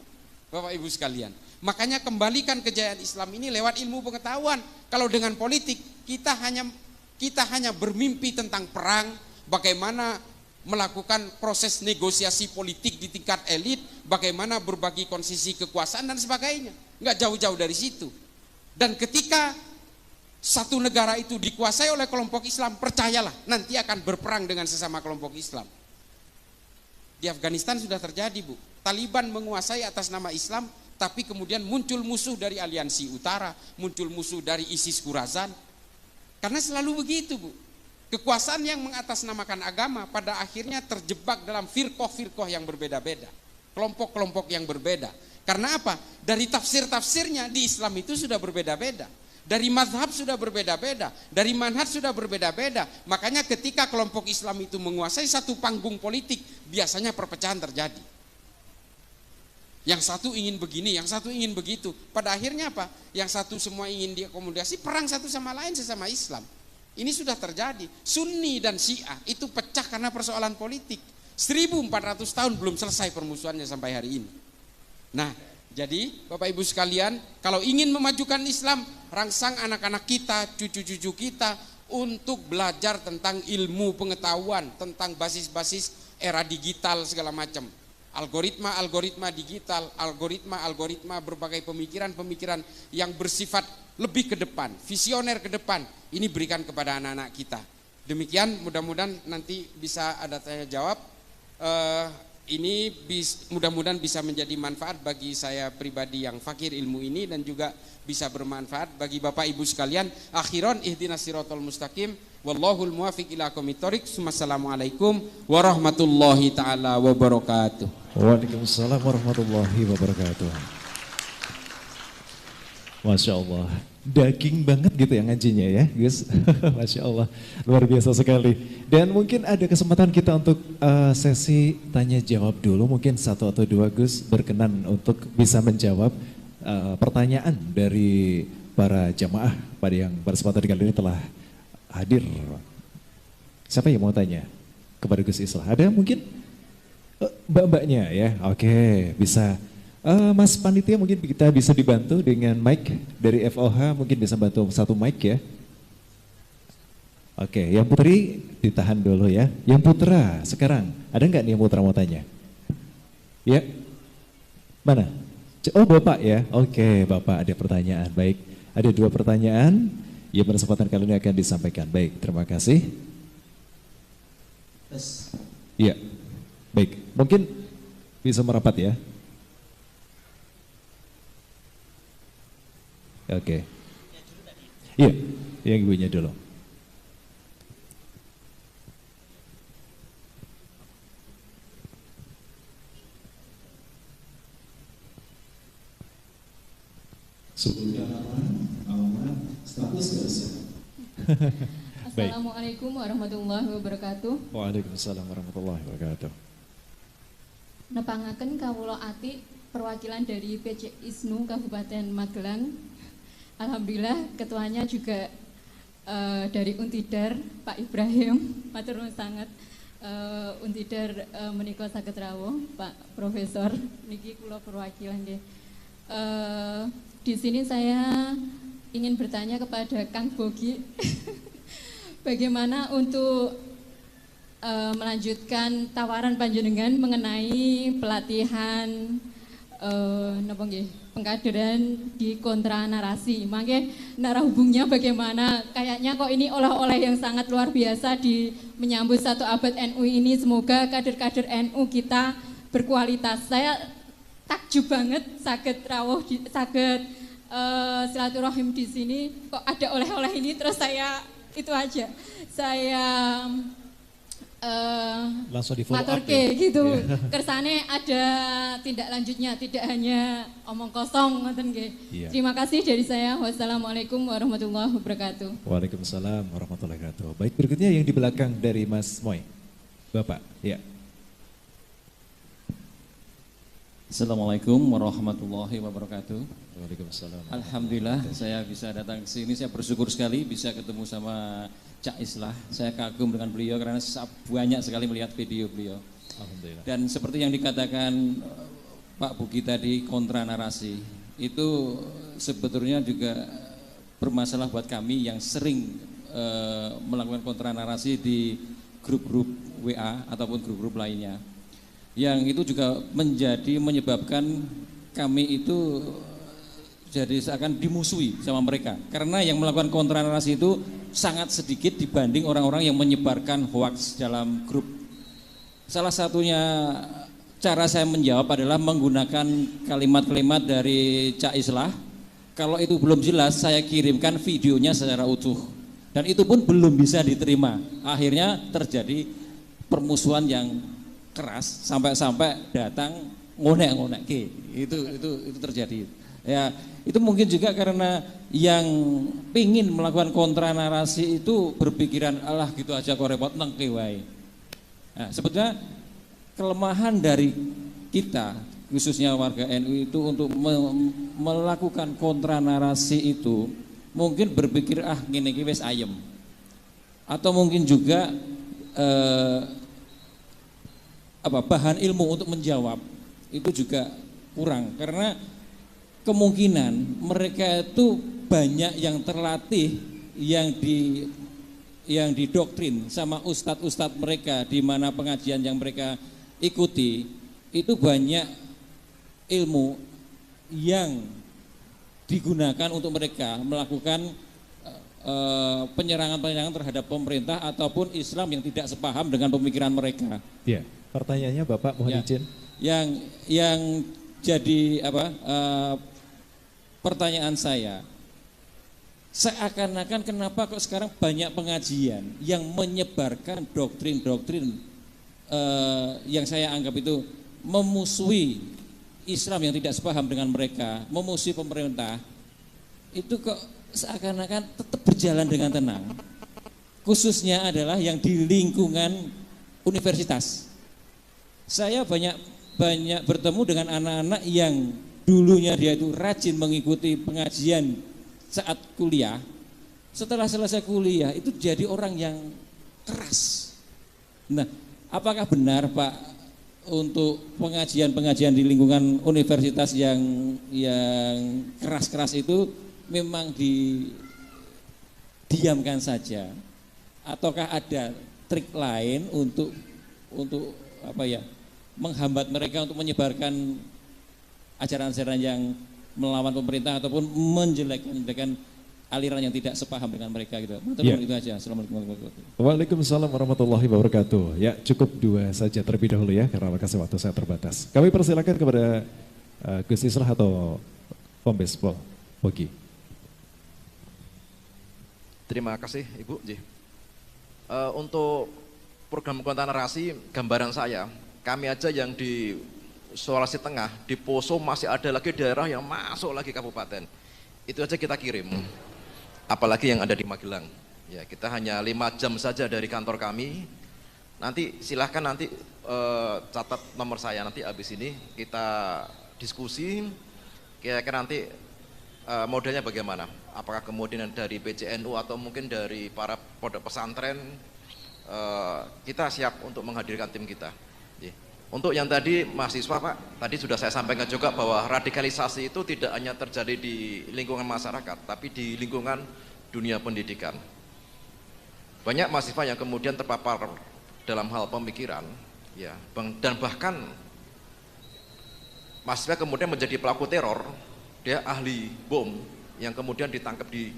Bapak Ibu sekalian. Makanya kembalikan kejayaan Islam ini lewat ilmu pengetahuan. Kalau dengan politik kita hanya bermimpi tentang perang, bagaimana melakukan proses negosiasi politik di tingkat elit, bagaimana berbagi konsesi kekuasaan dan sebagainya. Enggak jauh-jauh dari situ. Dan ketika satu negara itu dikuasai oleh kelompok Islam, percayalah nanti akan berperang dengan sesama kelompok Islam. Di Afghanistan sudah terjadi, Bu. Taliban menguasai atas nama Islam, tapi kemudian muncul musuh dari aliansi utara, muncul musuh dari ISIS Khorasan. Karena selalu begitu, Bu. Kekuasaan yang mengatasnamakan agama pada akhirnya terjebak dalam firqoh-firqoh yang berbeda-beda, kelompok-kelompok yang berbeda. Karena apa? Dari tafsir-tafsirnya di Islam itu sudah berbeda-beda. Dari mazhab sudah berbeda-beda, dari manhaj sudah berbeda-beda. Makanya ketika kelompok Islam itu menguasai satu panggung politik, biasanya perpecahan terjadi. Yang satu ingin begini, yang satu ingin begitu. Pada akhirnya apa? Yang satu semua ingin diakomodasi, perang satu sama lain sesama Islam. Ini sudah terjadi. Sunni dan Syiah itu pecah karena persoalan politik. 1400 tahun belum selesai permusuhannya sampai hari ini. Nah, jadi Bapak Ibu sekalian, kalau ingin memajukan Islam, rangsang anak-anak kita, cucu-cucu kita untuk belajar tentang ilmu pengetahuan, tentang basis-basis era digital segala macam. Algoritma digital, algoritma berbagai pemikiran-pemikiran yang bersifat lebih ke depan, visioner ke depan. Ini berikan kepada anak-anak kita. Demikian, mudah-mudahan nanti bisa ada tanya jawab. Ini mudah-mudahan bisa menjadi manfaat bagi saya pribadi yang fakir ilmu ini, dan juga bisa bermanfaat bagi Bapak Ibu sekalian. Akhiran, ihdinas siratal mustaqim, wallahul muwafiq ila aqwamit thoriq. Wassalamualaikum warahmatullahi taala wabarakatuh. Waalaikumsalam warahmatullahi wabarakatuh. Masya Allah, daging banget gitu ya ngajinya ya Gus. Masya Allah, luar biasa sekali. Dan mungkin ada kesempatan kita untuk sesi tanya jawab dulu. Mungkin satu atau dua Gus berkenan untuk bisa menjawab pertanyaan dari para jamaah pada yang berkesempatan kali ini telah hadir. Siapa yang mau tanya kepada Gus Islah? Ada mungkin mbak-mbaknya ya? Oke, bisa. Mas Panitia mungkin kita bisa dibantu dengan mic dari FOH, mungkin bisa bantu satu mic ya. Oke, yang putri ditahan dulu ya. Yang putra sekarang, ada nggak nih yang putra mau tanya? Ya, mana? Oh Bapak ya, oke Bapak ada pertanyaan, baik. Ada dua pertanyaan, yang berkesempatan kali ini akan disampaikan. Baik, terima kasih. Iya, baik. Mungkin bisa merapat ya. Oke. Iya, yang ibunya dulu. Sebelumnya nama, status dosen. Assalamualaikum warahmatullahi wabarakatuh. Waalaikumsalam warahmatullahi wabarakatuh. Nepangaken kawula ati perwakilan dari PC ISNU Kabupaten Magelang. Alhamdulillah ketuanya juga dari Untidar, Pak Ibrahim, matur nuwun sanget. Untidar menika saged rawuh, Pak Profesor, niki kula perwakilan nggih. Di sini saya ingin bertanya kepada Kang Bogi, bagaimana untuk melanjutkan tawaran panjenengan mengenai pelatihan napa nggih pengkaderan di kontra narasi. Mangke narahubungnya bagaimana? Kayaknya kok ini oleh-oleh yang sangat luar biasa di menyambut 1 abad NU ini. Semoga kader-kader NU kita berkualitas. Saya takjub banget saged rawuh saged silaturahim di sini kok ada oleh-oleh ini, terus saya itu aja. Saya langsung di follow up ya? Gitu. Yeah. Kersane ada tindak lanjutnya, tidak hanya omong kosong ngoten nggih. Yeah. Terima kasih dari saya. Wassalamualaikum warahmatullahi wabarakatuh. Waalaikumsalam warahmatullahi wabarakatuh. Baik, berikutnya yang di belakang dari Mas Moy. Bapak, ya. Assalamualaikum warahmatullahi wabarakatuh. Waalaikumsalam. Alhamdulillah saya bisa datang ke sini, saya bersyukur sekali bisa ketemu sama Cak Islah. Saya kagum dengan beliau karena banyak sekali melihat video beliau. Alhamdulillah. Dan seperti yang dikatakan Pak Buki tadi, kontra narasi itu sebetulnya juga bermasalah buat kami yang sering melakukan kontra narasi di grup-grup WA ataupun grup-grup lainnya, yang itu juga menyebabkan kami itu jadi seakan dimusuhi sama mereka, karena yang melakukan kontra narasi itu sangat sedikit dibanding orang-orang yang menyebarkan hoaks dalam grup. Salah satunya cara saya menjawab adalah menggunakan kalimat-kalimat dari Cak Islah. Kalau itu belum jelas, saya kirimkan videonya secara utuh, dan itu pun belum bisa diterima. Akhirnya terjadi permusuhan yang keras sampai datang ngonek-ngonek. Itu terjadi. Ya, itu mungkin juga karena yang pingin melakukan kontra narasi itu berpikiran alah gitu aja kok repot nengke wae. Nah, sebetulnya kelemahan dari kita khususnya warga NU itu untuk melakukan kontra narasi itu mungkin berpikir ngene iki wis ayem. Atau mungkin juga bahan ilmu untuk menjawab itu juga kurang, karena kemungkinan mereka itu banyak yang terlatih, yang didoktrin sama ustadz-ustadz mereka di mana pengajian yang mereka ikuti itu banyak ilmu yang digunakan untuk mereka melakukan penyerangan-penyerangan terhadap pemerintah ataupun Islam yang tidak sepaham dengan pemikiran mereka. Ya, pertanyaannya Bapak mohon izin. Yang jadi pertanyaan saya, seakan-akan kenapa kok sekarang banyak pengajian yang menyebarkan doktrin-doktrin yang saya anggap itu memusuhi Islam yang tidak sepaham dengan mereka, memusuhi pemerintah, itu kok seakan-akan tetap berjalan dengan tenang. Khususnya adalah yang di lingkungan universitas. Saya banyak bertemu dengan anak-anak yang dulunya dia itu rajin mengikuti pengajian saat kuliah. Setelah selesai kuliah itu jadi orang yang keras. Nah, apakah benar Pak untuk pengajian-pengajian di lingkungan universitas yang keras-keras itu memang didiamkan saja, ataukah ada trik lain untuk menghambat mereka untuk menyebarkan ajaran-ajaran yang melawan pemerintah ataupun menjelek-jelekan aliran yang tidak sepaham dengan mereka gitu. Ya. Itu aja. Assalamualaikum warahmatullahi wabarakatuh. Waalaikumsalam warahmatullahi wabarakatuh. Ya, cukup dua saja terlebih dahulu ya, karena waktu saya terbatas. Kami persilakan kepada Gus Islah atau Kombes Pol Bogi. Terima kasih Ibu. Untuk program kontra narasi, gambaran saya, kami aja yang di Sulawesi Tengah, di Poso masih ada lagi daerah yang masuk lagi kabupaten. Itu aja kita kirim. Apalagi yang ada di Magelang. Ya, kita hanya 5 jam saja dari kantor kami. Nanti silahkan catat nomor saya, nanti habis ini kita diskusi kira-kira nanti modelnya bagaimana. Apakah kemudian dari PCNU atau mungkin dari para pondok pesantren, kita siap untuk menghadirkan tim kita. Untuk yang tadi mahasiswa Pak, tadi sudah saya sampaikan juga bahwa radikalisasi itu tidak hanya terjadi di lingkungan masyarakat, tapi di lingkungan dunia pendidikan. Banyak mahasiswa yang kemudian terpapar dalam hal pemikiran, ya, dan bahkan mahasiswa kemudian menjadi pelaku teror, dia ahli bom yang kemudian ditangkap di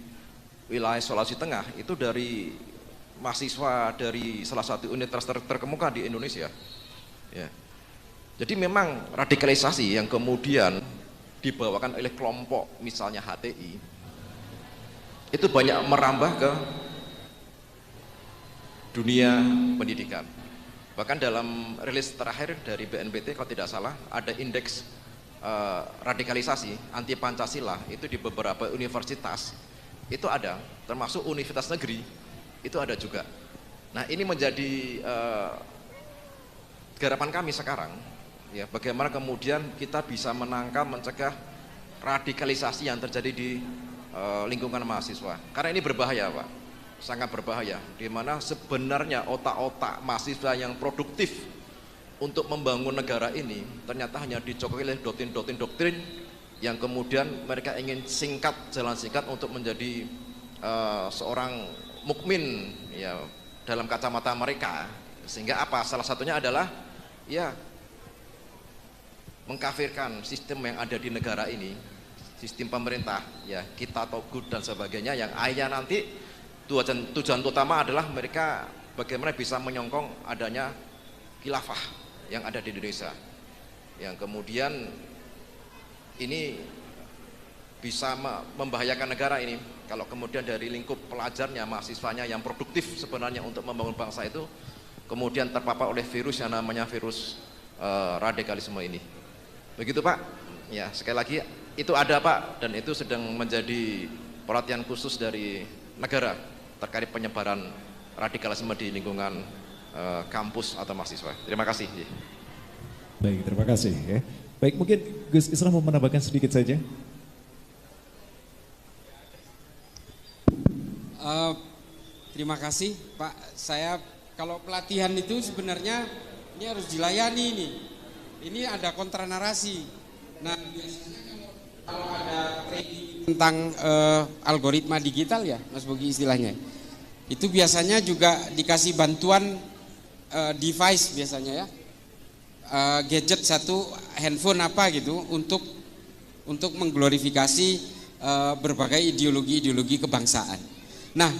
wilayah Sulawesi Tengah, itu dari mahasiswa dari salah satu universitas terkemuka di Indonesia. Ya. Jadi memang radikalisasi yang kemudian dibawakan oleh kelompok misalnya HTI itu banyak merambah ke dunia pendidikan. Bahkan dalam rilis terakhir dari BNPT kalau tidak salah ada indeks radikalisasi anti Pancasila itu di beberapa universitas itu ada, termasuk universitas negeri itu ada juga. Nah, ini menjadi garapan kami sekarang. Ya, bagaimana kemudian kita bisa menangkal, mencegah radikalisasi yang terjadi di lingkungan mahasiswa. Karena ini berbahaya Pak. sangat berbahaya, di mana sebenarnya otak-otak mahasiswa yang produktif untuk membangun negara ini ternyata hanya dicokoki oleh doktrin yang kemudian mereka ingin jalan singkat untuk menjadi seorang mukmin ya dalam kacamata mereka. Sehingga apa? Salah satunya adalah ya mengkafirkan sistem yang ada di negara ini, sistem pemerintah ya, kita togut dan sebagainya, yang akhirnya nanti tujuan utama adalah mereka bagaimana bisa menyongkong adanya khilafah yang ada di Indonesia, yang kemudian ini bisa membahayakan negara ini kalau kemudian dari lingkup pelajarnya, mahasiswanya yang produktif sebenarnya untuk membangun bangsa itu kemudian terpapar oleh virus yang namanya virus radikalisme ini. Begitu Pak. Ya, sekali lagi itu ada Pak, dan itu sedang menjadi perhatian khusus dari negara terkait penyebaran radikalisme di lingkungan kampus atau mahasiswa. Terima kasih. Baik, terima kasih ya. Baik, mungkin Gus Islam mau menambahkan sedikit saja. Terima kasih Pak. Saya kalau pelatihan itu sebenarnya ini harus dilayani nih. Ini ada kontra narasi. Nah, biasanya kalau ada training tentang algoritma digital ya, Mas Bogi istilahnya, itu biasanya juga dikasih bantuan device biasanya ya, gadget satu, handphone apa gitu untuk mengglorifikasi berbagai ideologi kebangsaan. Nah,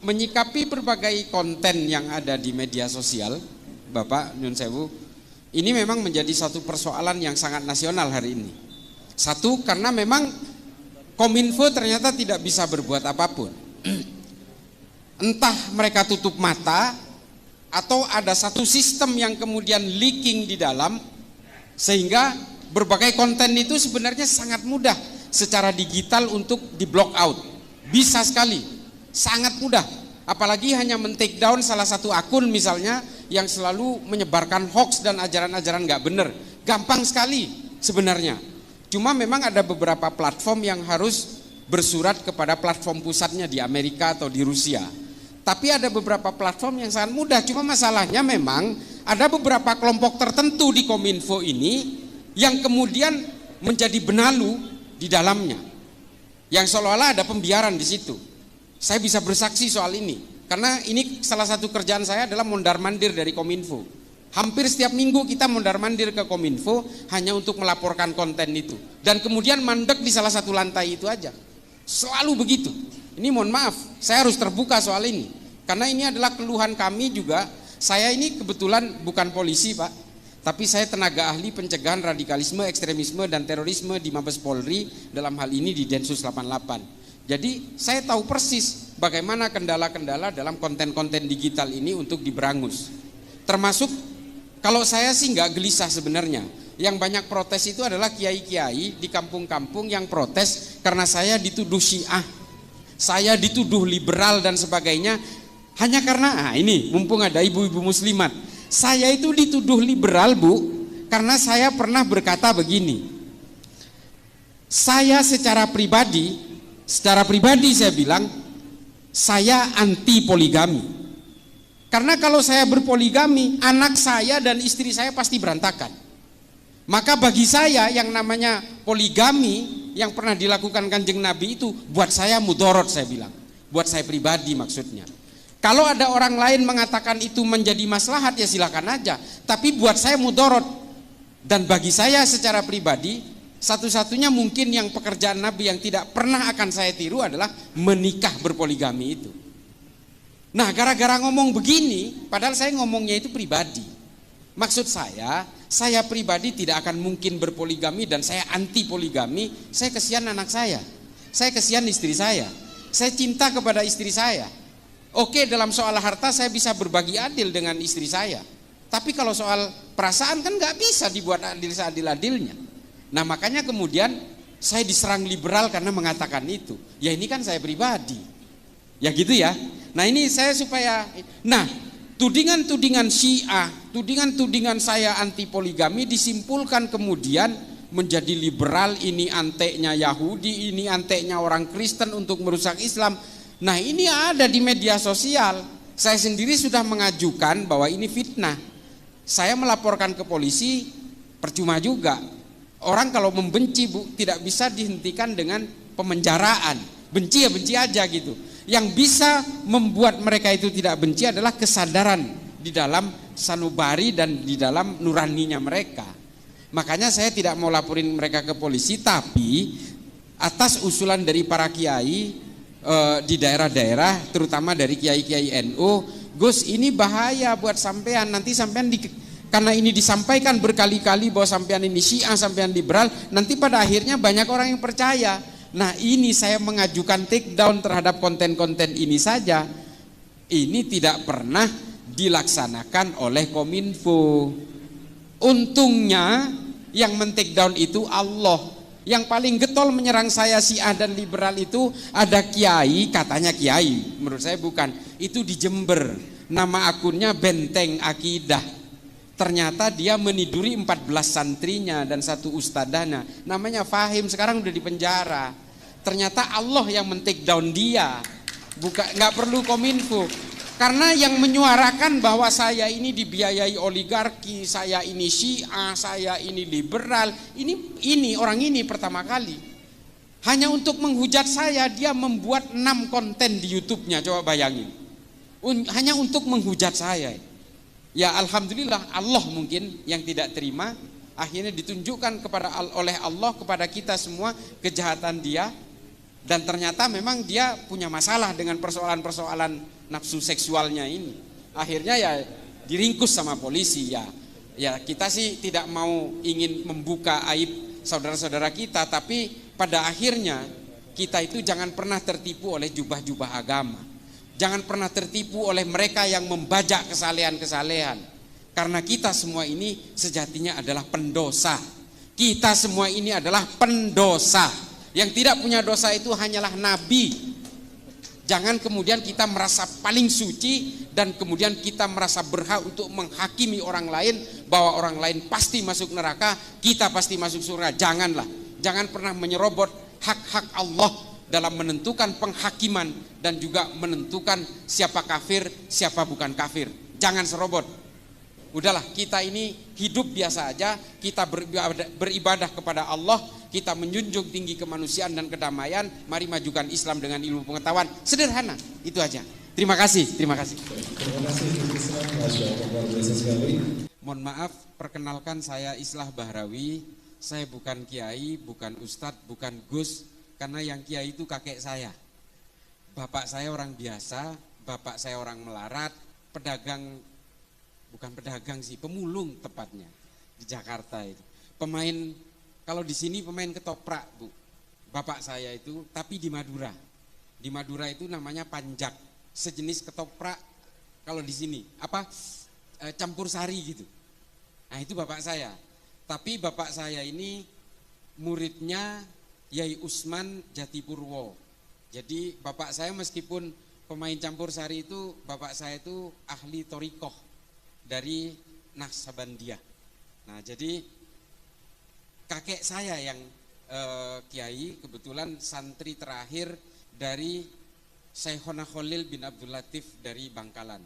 menyikapi berbagai konten yang ada di media sosial, Bapak Nyun Sewu, ini memang menjadi satu persoalan yang sangat nasional hari ini. Satu, karena memang Kominfo ternyata tidak bisa berbuat apapun. Entah mereka tutup mata atau ada satu sistem yang kemudian leaking di dalam, sehingga berbagai konten itu sebenarnya sangat mudah secara digital untuk di block out. Bisa sekali, sangat mudah. Apalagi hanya men-take down salah satu akun misalnya yang selalu menyebarkan hoax dan ajaran-ajaran nggak benar. Gampang sekali sebenarnya. Cuma memang ada beberapa platform yang harus bersurat kepada platform pusatnya di Amerika atau di Rusia. Tapi ada beberapa platform yang sangat mudah. Cuma masalahnya memang ada beberapa kelompok tertentu di Kominfo ini yang kemudian menjadi benalu di dalamnya, yang seolah-olah ada pembiaran di situ. Saya bisa bersaksi soal ini, karena ini salah satu kerjaan saya adalah mondar-mandir dari Kominfo. Hampir setiap minggu kita mondar-mandir ke Kominfo hanya untuk melaporkan konten itu. Dan kemudian mandek di salah satu lantai itu aja. Selalu begitu. Ini mohon maaf, saya harus terbuka soal ini. Karena ini adalah keluhan kami juga. Saya ini kebetulan bukan polisi Pak, tapi saya tenaga ahli pencegahan radikalisme, ekstremisme, dan terorisme di Mabes Polri, dalam hal ini di Densus 88. Jadi saya tahu persis bagaimana kendala-kendala dalam konten-konten digital ini untuk diberangus. Termasuk kalau saya sih nggak gelisah sebenarnya. Yang banyak protes itu adalah kiai-kiai di kampung-kampung yang protes karena saya dituduh Syiah, saya dituduh liberal dan sebagainya. Hanya karena ini mumpung ada ibu-ibu muslimat, saya itu dituduh liberal Bu, karena saya pernah berkata begini. Saya secara pribadi saya bilang saya anti poligami. Karena kalau saya berpoligami, anak saya dan istri saya pasti berantakan. Maka bagi saya yang namanya poligami yang pernah dilakukan Kanjeng Nabi itu buat saya mudorot, saya bilang. Buat saya pribadi maksudnya. Kalau ada orang lain mengatakan itu menjadi maslahat ya silakan aja. Tapi buat saya mudorot. Dan bagi saya secara pribadi, satu-satunya mungkin yang pekerjaan Nabi yang tidak pernah akan saya tiru adalah menikah berpoligami itu. Nah, gara-gara ngomong begini, padahal saya ngomongnya itu pribadi. Maksud saya pribadi tidak akan mungkin berpoligami dan saya anti poligami. Saya kesian anak saya kesian istri saya cinta kepada istri saya. Oke, dalam soal harta saya bisa berbagi adil dengan istri saya. Tapi kalau soal perasaan kan nggak bisa dibuat adil seadil-adilnya. Nah makanya kemudian saya diserang liberal karena mengatakan itu. Ya ini kan saya pribadi. Ya gitu ya. Nah ini saya supaya, nah tudingan-tudingan Syiah, tudingan-tudingan saya anti poligami disimpulkan kemudian menjadi liberal, ini anteknya Yahudi, ini anteknya orang Kristen untuk merusak Islam. Nah ini ada di media sosial. Saya sendiri sudah mengajukan bahwa ini fitnah. Saya melaporkan ke polisi, percuma juga. Orang kalau membenci Bu, tidak bisa dihentikan dengan pemenjaraan. Benci ya benci aja gitu. Yang bisa membuat mereka itu tidak benci adalah kesadaran di dalam sanubari dan di dalam nuraninya mereka. Makanya saya tidak mau laporin mereka ke polisi, tapi atas usulan dari para kiai di daerah-daerah, terutama dari kiai-kiai NU, Gus ini bahaya buat sampean, nanti sampean karena ini disampaikan berkali-kali bahwa sampean ini Syiah, sampean liberal, nanti pada akhirnya banyak orang yang percaya. Nah ini saya mengajukan take down terhadap konten-konten ini saja. Ini tidak pernah dilaksanakan oleh Kominfo. Untungnya yang men-take down itu Allah. Yang paling getol menyerang saya Syiah dan liberal itu ada kiai, katanya kiai, menurut saya bukan. Itu di Jember, nama akunnya Benteng Akidah. Ternyata dia meniduri 14 santrinya dan satu ustadahnya, namanya Fahim, sekarang udah di penjara. Ternyata Allah yang men-take down dia, bukan, nggak perlu Kominfo. Karena yang menyuarakan bahwa saya ini dibiayai oligarki, saya ini Syiah, saya ini liberal, ini orang ini pertama kali. Hanya untuk menghujat saya, dia membuat 6 konten di YouTube-nya, coba bayangin. Hanya untuk menghujat saya. Ya alhamdulillah, Allah mungkin yang tidak terima, akhirnya ditunjukkan oleh Allah kepada kita semua kejahatan dia. Dan ternyata memang dia punya masalah dengan persoalan-persoalan nafsu seksualnya ini. Akhirnya ya diringkus sama polisi ya. Ya kita sih tidak mau ingin membuka aib saudara-saudara kita, tapi pada akhirnya kita itu jangan pernah tertipu oleh jubah-jubah agama. Jangan pernah tertipu oleh mereka yang membajak kesalehan-kesalehan. Karena kita semua ini sejatinya adalah pendosa. Kita semua ini adalah pendosa. Yang tidak punya dosa itu hanyalah nabi. Jangan kemudian kita merasa paling suci dan kemudian kita merasa berhak untuk menghakimi orang lain bahwa orang lain pasti masuk neraka, kita pasti masuk surga. Janganlah. Jangan pernah menyerobot hak-hak Allah dalam menentukan penghakiman dan juga menentukan siapa kafir, siapa bukan kafir. Jangan serobot. Udahlah, kita ini hidup biasa aja, kita beribadah kepada Allah, kita menjunjung tinggi kemanusiaan dan kedamaian, mari majukan Islam dengan ilmu pengetahuan. Sederhana, itu aja. Terima kasih, terima kasih. Mohon maaf, perkenalkan saya Islah Bahrawi. Saya bukan kiai, bukan ustadz, bukan gus, karena yang kiai itu kakek saya. Bapak saya orang biasa, bapak saya orang melarat, pedagang, bukan pedagang sih, pemulung tepatnya di Jakarta itu. Pemain, kalau di sini pemain ketoprak Bu, bapak saya itu, tapi di Madura. Di Madura itu namanya panjak, sejenis ketoprak kalau di sini apa campur sari gitu. Nah itu bapak saya. Tapi bapak saya ini muridnya Yai Usman Jatipurwo. Jadi bapak saya meskipun pemain campur sari itu, bapak saya itu ahli torikoh dari Naqsabandiyah. Nah jadi kakek saya yang kiai kebetulan santri terakhir dari Syekhona Khalil bin Abdul Latif dari Bangkalan.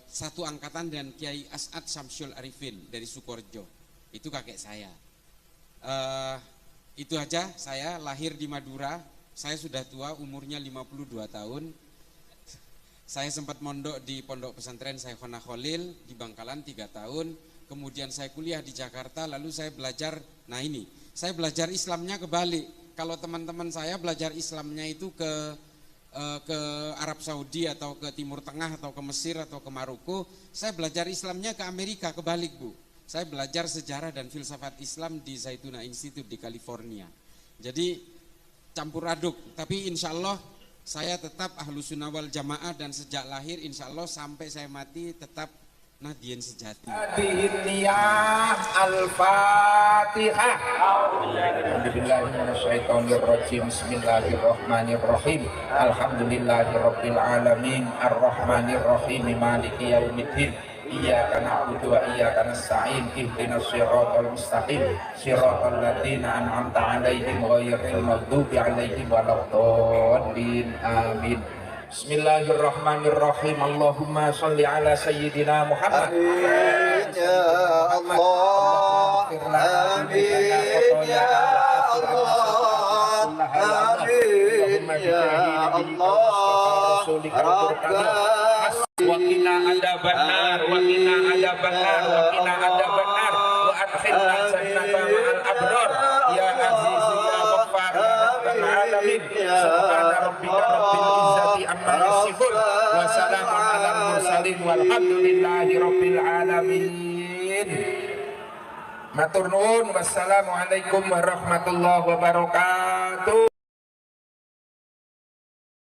Satu angkatan dengan Kiai As'ad Syamsul Arifin dari Sukorejo. Itu kakek saya. Itu aja, saya lahir di Madura. Saya sudah tua, umurnya 52 tahun. Saya sempat mondok di pondok pesantren Syekhona Khalil di Bangkalan 3 tahun. Kemudian saya kuliah di Jakarta, lalu saya belajar, nah ini, saya belajar Islamnya kebalik. Kalau teman-teman saya belajar Islamnya itu ke Arab Saudi atau ke Timur Tengah atau ke Mesir atau ke Maroko, saya belajar Islamnya ke Amerika, kebalik Bu. Saya belajar sejarah dan filsafat Islam di Zaytuna Institute di California. Jadi campur aduk, tapi insya Allah saya tetap Ahlus Sunnah wal Jamaah dan sejak lahir insya Allah sampai saya mati tetap Nahdiyin sejati. Niyah Al-Fatihah. A'udzubillahiminasyaitonirrajim. Bismillahirrahmanirrahim. Alhamdulillahirabbil alamin arrahmanirrahim maliki yaumiddin. iyyaka na'budu wa iyyaka nasta'in ihdinas siratal mustaqim siratal ladzina an'amta 'alaihim ghairil maghdubi 'alaihim waladdallin amin. Bismillahirrahmanirrahim. Allahumma sholli ala sayyidina Muhammad. Amin ya Allah. Amin ya Allah. Amin ya Allah. Rabbana Wa qina adzabannar wa qina adzabannar wa qina adzabannar wa adkhilna jannata ma'al abrar ya aziz ya ghaffar ya rabbal alamin. Subhana rabbika rabbil izzati amma yasifun wa salamun alal mursalin walhamdulillahi rabbil alamin. Matur nuwun, wassalamualaikum warahmatullahi wabarakatuh.